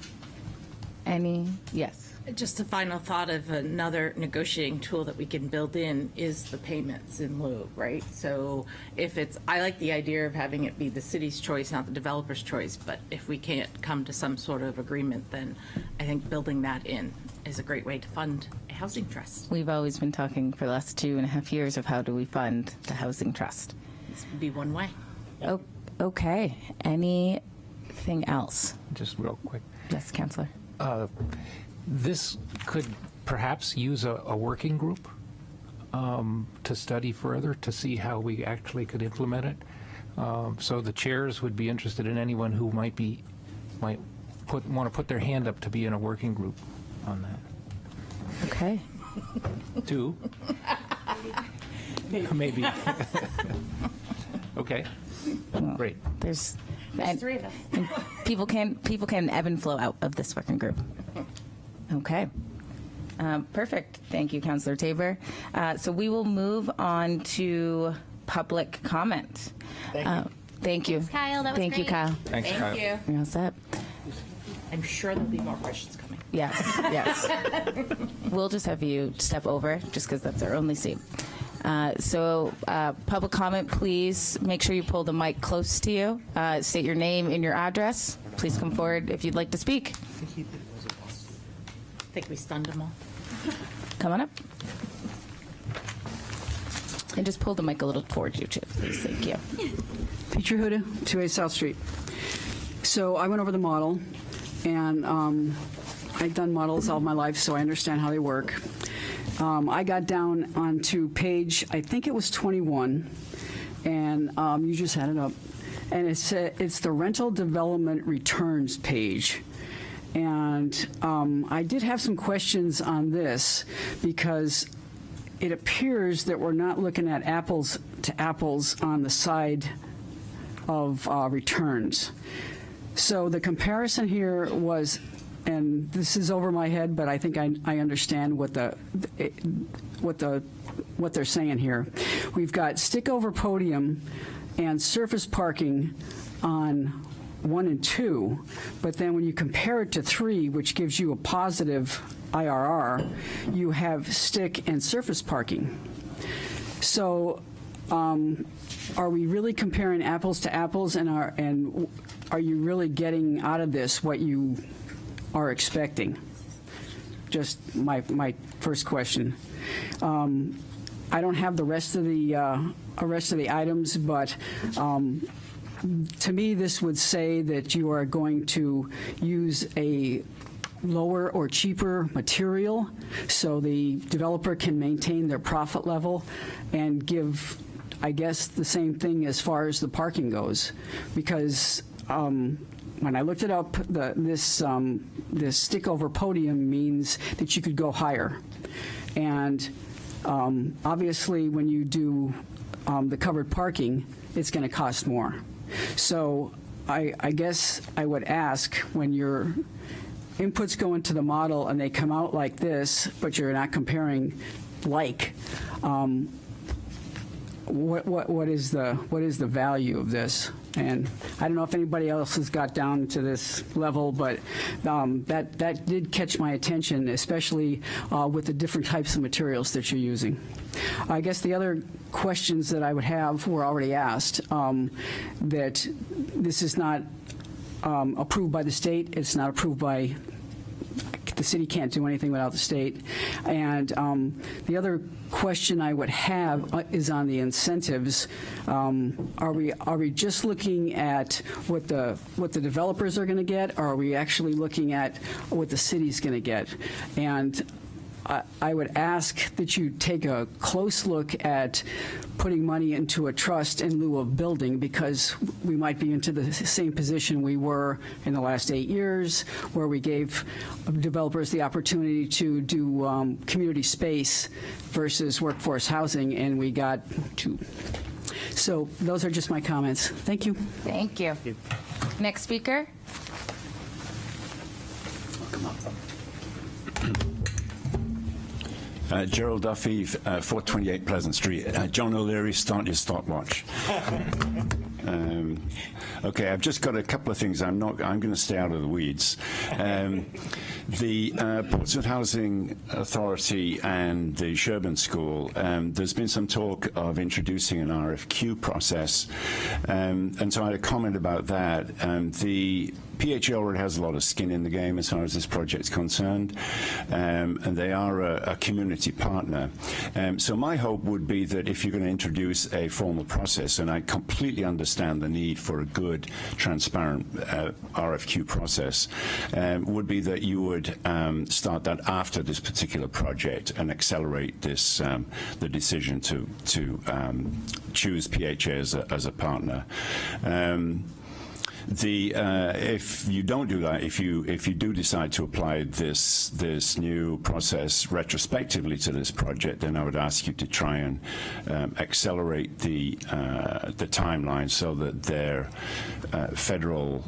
Yes. Just a final thought of another negotiating tool that we can build in is the payments in lieu, right? So if it's, I like the idea of having it be the city's choice, not the developer's choice, but if we can't come to some sort of agreement, then I think building that in is a great way to fund a housing trust. We've always been talking for the last 2.5 years of how do we fund the housing trust. This would be one way. Oh, okay. Anything else? Just real quick. Yes, Councillor. This could perhaps use a working group to study further to see how we actually could implement it. So the chairs would be interested in anyone who might want to put their hand up to be in a working group on that. Okay. 2. Maybe. Okay. Great. There's 3 of us. and people can ebb and flow out of this working group. Okay. Perfect. Thank you, Councillor Tabor. So we will move on to public comment. Thank you. Thanks, Kyle. That was Thank you, great. Kyle. Thanks, Thank Kyle. you. You're all set. I'm sure there'll be more questions coming. Yes, yes. We'll just have you step over, just because that's our only seat. So public comment, please make sure you pull the mic close to you. State your name and your address. Please come forward if you'd like to speak. I think we stunned them all. Come on up. And just pull the mic a little towards you, too, please. Thank you. Peter Huda, 2A South Street. So I went over the model, and I've done models all my life, so I understand how they work. I got down onto page, I think it was 21, and you just had it up. And it's the rental development returns page. And I did have some questions on this because it appears that we're not looking at apples to apples on the side of returns. So the comparison here was, and this is over my head, but I think I understand what they're saying here. We've got stick over podium and surface parking on 1 and 2, but then when you compare it to 3, which gives you a positive IRR, you have stick and surface parking. So are we really comparing apples to apples, and are you really getting out of this what you are expecting? Just my first question. I don't have the rest of the items, but to me, this would say that you are going to use a lower or cheaper material so the developer can maintain their profit level and give, I guess, the same thing as far as the parking goes. Because when I looked it up, this stick over podium means that you could go higher. And obviously, when you do the covered parking, it's going to cost more. So I guess I would ask, when your inputs go into the model and they come out like this, but you're not comparing like, what is the value of this? And I don't know if anybody else has got down to this level, but that did catch my attention, especially with the different types of materials that you're using. I guess the other questions that I would have were already asked, that this is not approved by the state, it's not approved by the city, can't do anything without the state. And the other question I would have is on the incentives. Are we just looking at what the developers are going to get, or are we actually looking at what the city's going to get? And I would ask that you take a close look at putting money into a trust in lieu of building, because we might be into the same position we were in the last 8 years, where we gave developers the opportunity to do community space versus workforce housing, and we got to. So those are just my comments. Thank you. Thank you. Next speaker. Gerald Duffy, 428 Pleasant Street. John O'Leary, start your stopwatch. Okay, I've just got a couple of things. I'm going to stay out of the weeds. The Portsmouth Housing Authority and the Sherburne School, there's been some talk of introducing an RFQ process, and so I had a comment about that. The PHA already has a lot of skin in the game as far as this project is concerned, and they are a community partner. So my hope would be that if you're going to introduce a formal process, and I completely understand the need for a good, transparent RFQ process, would be that you would start that after this particular project and accelerate this the decision to choose PHA as a partner. If you don't do that, if you do decide to apply this new process retrospectively to this project, then I would ask you to try and accelerate the timeline so that their federal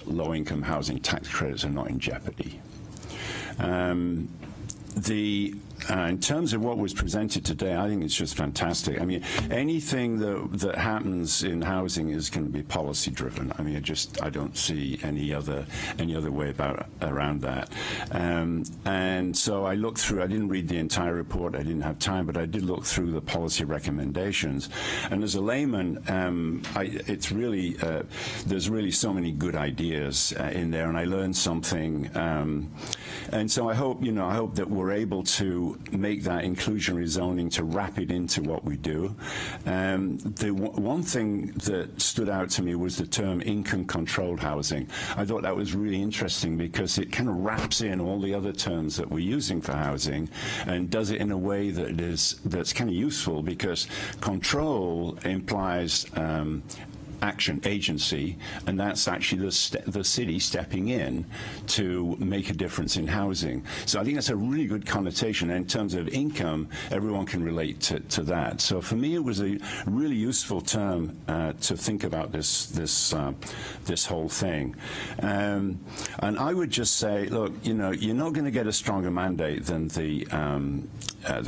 low-income housing tax credits are not in jeopardy. In terms of what was presented today, I think it's just fantastic. I mean, anything that happens in housing is going to be policy driven. I mean, I don't see any other way around that. And so I looked through. I didn't read the entire report. I didn't have time, but I did look through the policy recommendations. And as a layman, it's really there's really so many good ideas in there, and I learned something. And so I hope that we're able to to make that inclusionary zoning to wrap it into what we do. One thing that stood out to me was the term income-controlled housing. I thought that was really interesting because it kind of wraps in all the other terms that we're using for housing and does it in a way that's kind of useful, because control implies action, agency, and that's actually the city stepping in to make a difference in housing. So I think that's a really good connotation. And in terms of income, everyone can relate to that. So for me, it was a really useful term to think about this whole thing. And I would just say, look, you're not going to get a stronger mandate than the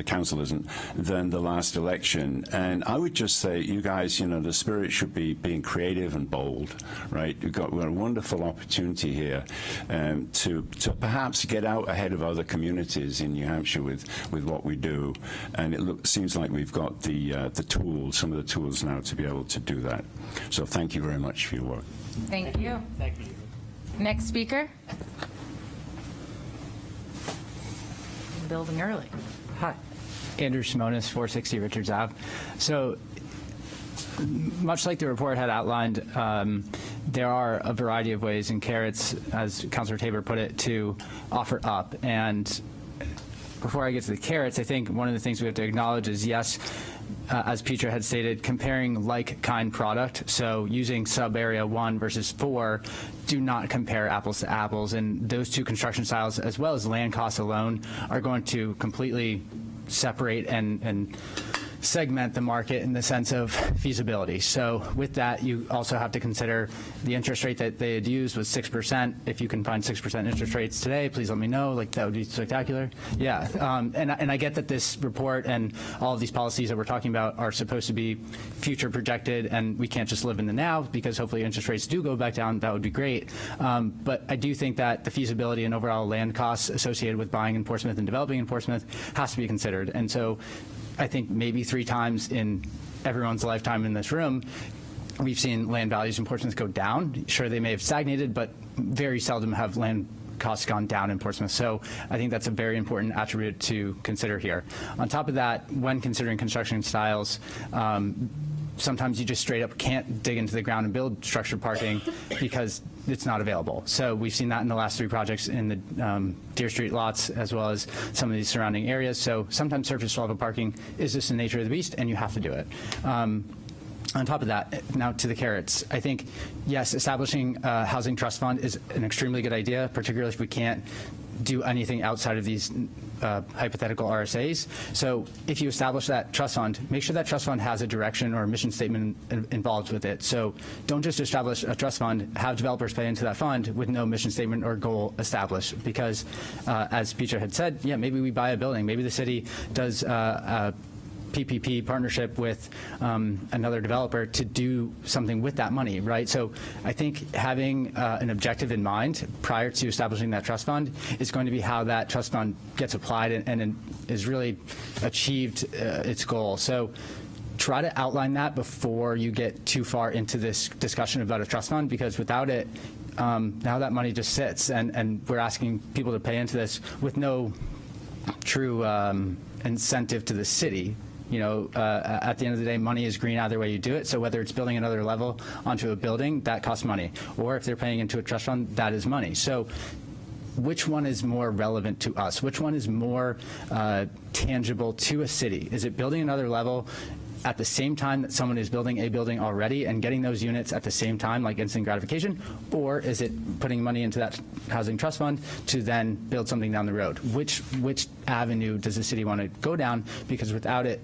council isn't, than the last election. And I would just say, you guys, the spirit should be being creative and bold, right? We've got a wonderful opportunity here to perhaps get out ahead of other communities in New Hampshire with what we do. And it seems like we've got the tools, some of the tools now to be able to do that. So thank you very much for your work. Thank you. Thank you. Next speaker. Building early. Hi, Andrew Shimonis, 460 Richards Ave. So, much like the report had outlined, there are a variety of ways and carrots, as Councilor Tabor put it, to offer up. And before I get to the carrots, I think one of the things we have to acknowledge is, yes, as Petra had stated, comparing like-kind product, so using sub-area 1 versus 4, do not compare apples to apples. And those two construction styles, as well as land costs alone, are going to completely separate and segment the market in the sense of feasibility. So with that, you also have to consider the interest rate that they had used was 6%. If you can find 6% interest rates today, please let me know. Like, that would be spectacular. Yeah, and I get that this report and all of these policies that we're talking about are supposed to be future projected, and we can't just live in the now, because hopefully interest rates do go back down. That would be great. But I do think that the feasibility and overall land costs associated with buying in Portsmouth and developing in Portsmouth has to be considered. And so I think maybe 3 times in everyone's lifetime in this room, we've seen land values in Portsmouth go down. Sure, they may have stagnated, but very seldom have land costs gone down in Portsmouth. So I think that's a very important attribute to consider here. On top of that, when considering construction styles, sometimes you just straight up can't dig into the ground and build structured parking because it's not available. So we've seen that in the last 3 projects in the Deer Street lots, as well as some of these surrounding areas. So sometimes surface level parking is just the nature of the beast, and you have to do it. On top of that, now to the carrots. I think, yes, establishing a housing trust fund is an extremely good idea, particularly if we can't do anything outside of these hypothetical RSAs. So if you establish that trust fund, make sure that trust fund has a direction or a mission statement involved with it. So don't just establish a trust fund, have developers pay into that fund with no mission statement or goal established. Because as Petra had said, yeah, maybe we buy a building. Maybe the city does a PPP partnership with another developer to do something with that money, right? So I think having an objective in mind prior to establishing that trust fund is going to be how that trust fund gets applied and is really achieved its goal. So try to outline that before you get too far into this discussion about a trust fund, because without it, now that money just sits, and we're asking people to pay into this with no true incentive to the city. At the end of the day, money is green either way you do it. So whether it's building another level onto a building, that costs money. Or if they're paying into a trust fund, that is money. So which one is more relevant to us? Which one is more tangible to a city? Is it building another level at the same time that someone is building a building already and getting those units at the same time, like instant gratification? Or is it putting money into that housing trust fund to then build something down the road? Which avenue does the city want to go down? Because without it,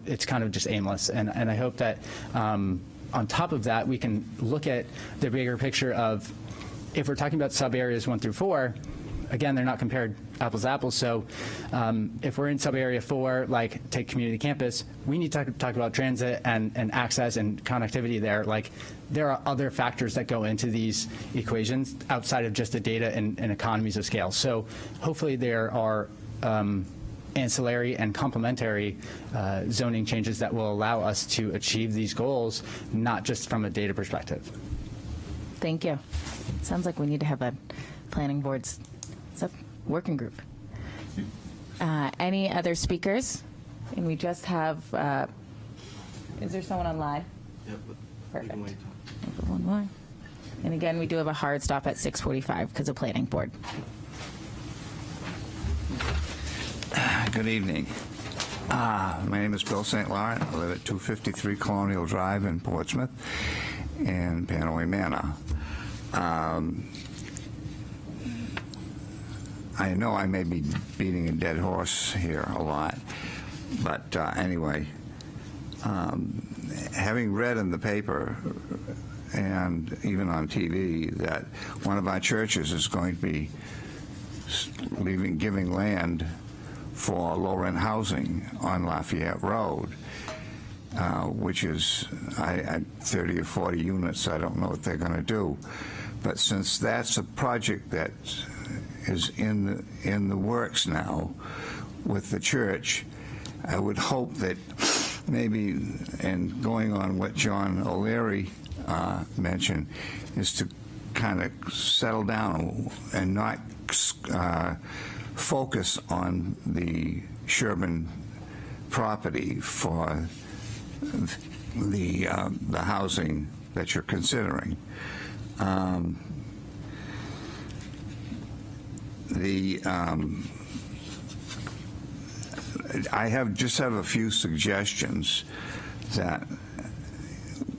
it's kind of just aimless. And I hope that on top of that, we can look at the bigger picture of, if we're talking about sub areas 1 through 4, again, they're not compared apples to apples. So if we're in sub area 4, like take community campus, we need to talk about transit and access and connectivity there. Like, there are other factors that go into these equations outside of just the data and economies of scale. So hopefully there are ancillary and complementary zoning changes that will allow us to achieve these goals, not just from a data perspective. Thank you. Sounds like we need to have a planning board's working group. Any other speakers? And we just have, is there someone online? Yep. Perfect. One more. And again, we do have a hard stop at 6:45 because of planning board. Good evening. My name is Bill St. Laurent. I live at 253 Colonial Drive in Portsmouth in Panaway Manor. I know I may be beating a dead horse here a lot, but anyway, having read in the paper and even on TV that one of our churches is going to be giving land for low-rent housing on Lafayette Road, which is 30 or 40 units. I don't know what they're going to do. But since that's a project that is in the works now with the church, I would hope that maybe, and going on what John O'Leary mentioned, is to kind of settle down and not focus on the Sherburne property for the housing that you're considering. I just have a few suggestions that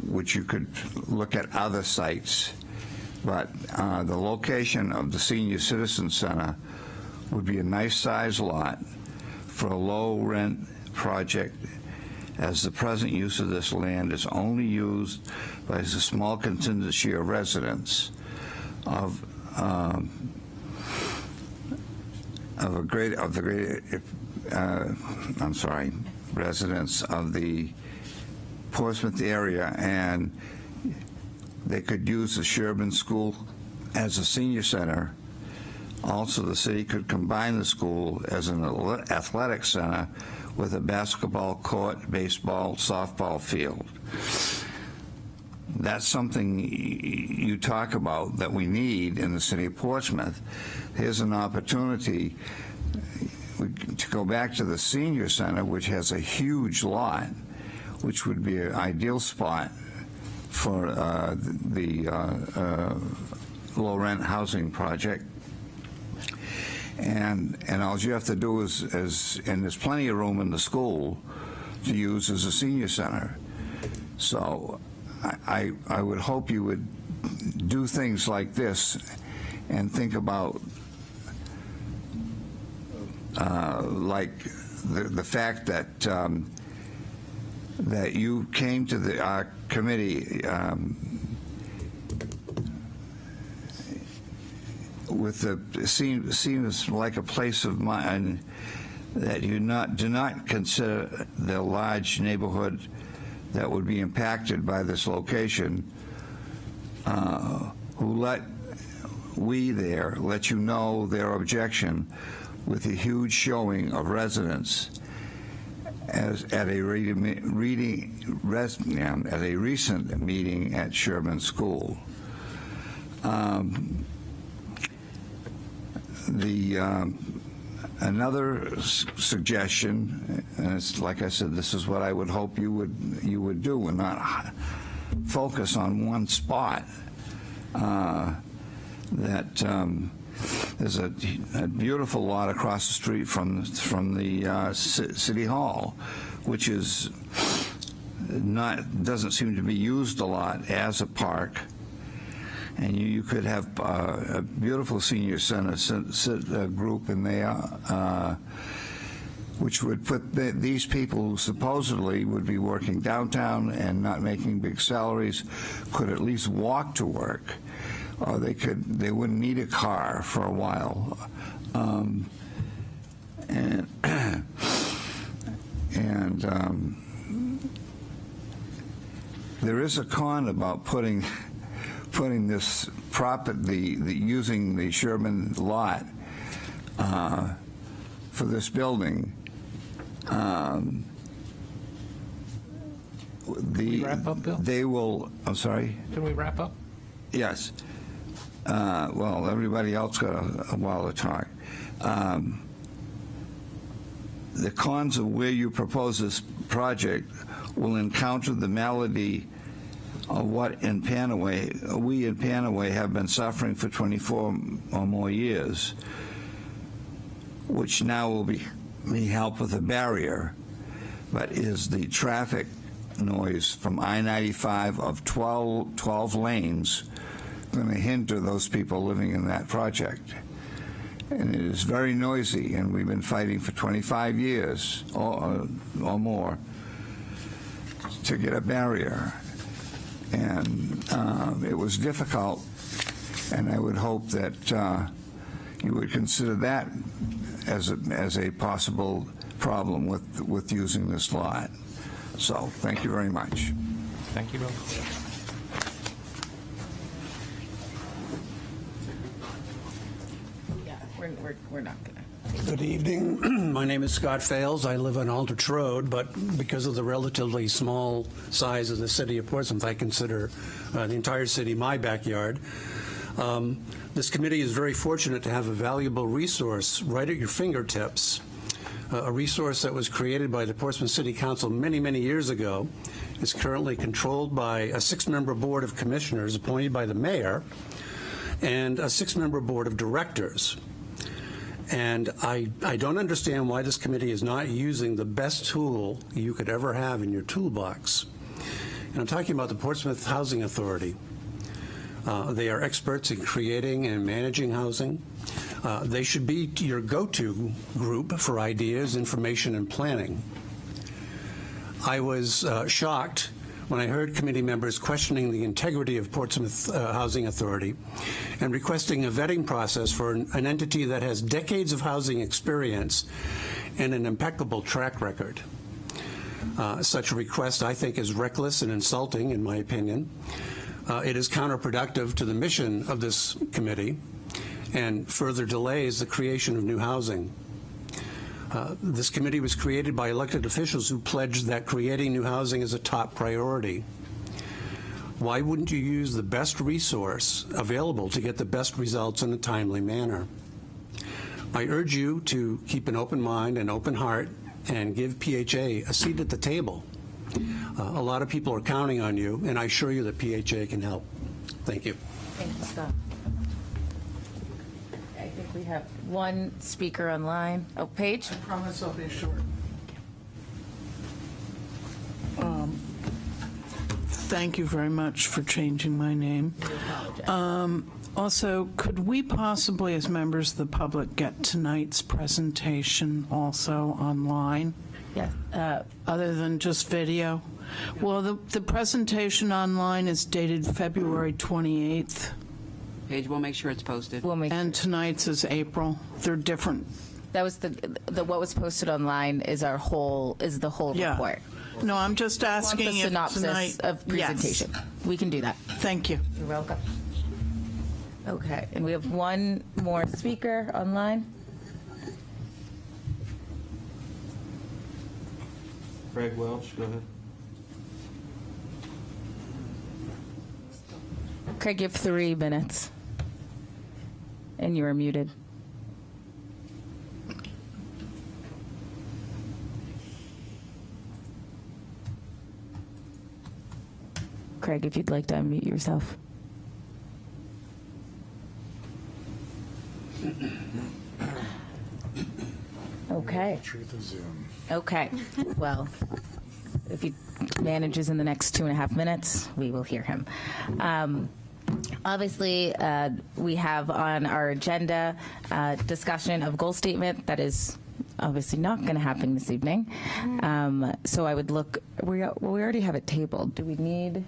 which you could look at other sites, but the location of the Senior Citizen Center would be a nice size lot for a low rent project, as the present use of this land is only used by a small contingency of residents of residents of the Portsmouth area, and they could use the Sherburne School as a senior center. Also, the city could combine the school as an athletic center with a basketball court, baseball, softball field. That's something you talk about that we need in the city of Portsmouth. Here's an opportunity to go back to the senior center, which has a huge lot, which would be an ideal spot for the low-rent housing project. And all you have to do is, and there's plenty of room in the school to use as a senior center. So I would hope you would do things like this and think about like the fact that that you came to our committee with seems like a place of mind that you do not consider the large neighborhood that would be impacted by this location, who let you know their objection with a huge showing of residents at a recent meeting at Sherburne School. Another suggestion, and it's like I said, this is what I would hope you would do, and not focus on one spot. There's a beautiful lot across the street from the City Hall, which doesn't seem to be used a lot as a park. And you could have a beautiful senior center group in there, which would put these people who supposedly would be working downtown and not making big salaries could at least walk to work, or they wouldn't need a car for a while. There is a con about putting this using the Sherburne lot for this building. Can we wrap up, Bill? They will. I'm sorry. Can we wrap up? Yes. Well, everybody else got a while to talk. the cons of where you propose this project will encounter the malady of what in Panaway, we in Panaway have been suffering for 24 or more years, which now will be helped with a barrier, but is the traffic noise from I-95 of 12 lanes going to hinder those people living in that project. And it is very noisy, and we've been fighting for 25 years or more to get a barrier. And it was difficult, and I would hope that you would consider that as a possible problem with using this lot. So, thank you very much. Thank you, Bill. Yeah, we're not gonna. Good evening. My name is Scott Fales. I live on Aldrich Road, but because of the relatively small size of the city of Portsmouth, I consider the entire city my backyard. This committee is very fortunate to have a valuable resource right at your fingertips, a resource that was created by the Portsmouth City Council many, many years ago. It's currently controlled by a 6-member board of commissioners appointed by the mayor and a 6-member board of directors. And I don't understand why this committee is not using the best tool you could ever have in your toolbox. And I'm talking about the Portsmouth Housing Authority. They are experts in creating and managing housing. They should be your go-to group for ideas, information, and planning. I was shocked when I heard committee members questioning the integrity of Portsmouth Housing Authority and requesting a vetting process for an entity that has decades of housing experience and an impeccable track record. Such a request, I think, is reckless and insulting, in my opinion. It is counterproductive to the mission of this committee and further delays the creation of new housing. This committee was created by elected officials who pledged that creating new housing is a top priority. Why wouldn't you use the best resource available to get the best results in a timely manner? I urge you to keep an open mind and open heart and give PHA a seat at the table. A lot of people are counting on you, and I assure you that PHA can help. Thank you. Thank you, Scott. I think we have one speaker online. Oh, Paige? I promise I'll be short. Thank you very much for changing my name. Also, could we possibly, as members of the public, get tonight's presentation also online? Yes. Other than just video? Well, the presentation online is dated February 28th. Paige, we'll make sure it's posted. And tonight's is April. They're different. That was the what was posted online is the whole Yeah. report. No, I'm just asking Want the if synopsis tonight. of presentation. Yes. We can do that. Thank you. You're welcome. Okay, and we have one more speaker online. Craig Welch, go ahead. Craig, you have 3 minutes. And you are muted. Craig, if you'd like to unmute yourself. Okay. Truth of Zoom. Okay. Well, if he manages in the next 2.5 minutes, we will hear him. Obviously, we have on our agenda discussion of goal statement that is obviously not going to happen this evening. So I would look. We already have it tabled. Do we need?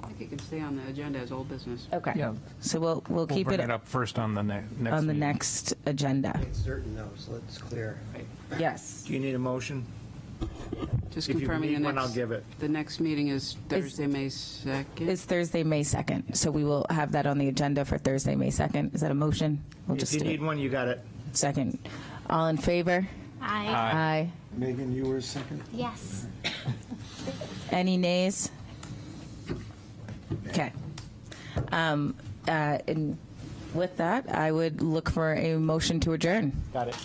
I think it can stay on the agenda as old business. Okay. Yeah. So we'll keep bring it it up first on the next on the meeting. next agenda. It's certain though, so let's clear. Yes. Do you need a motion? Just If you confirming need the one, next. I'll give it. The next meeting is Thursday, May 2nd. It's Thursday, May 2nd. So we will have that on the agenda for Thursday, May 2nd. Is that a motion? We'll If you do need it. one, you got it. Second. All in favor? Aye. Aye. Megan, you were second? Yes. Any nays? Okay. And with that, I would look for a motion to adjourn. Got it.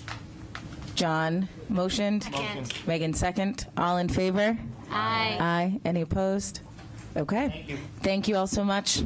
John motioned. Second. Megan second. All in favor? Aye. Aye. Any opposed? Okay. Thank you all so much.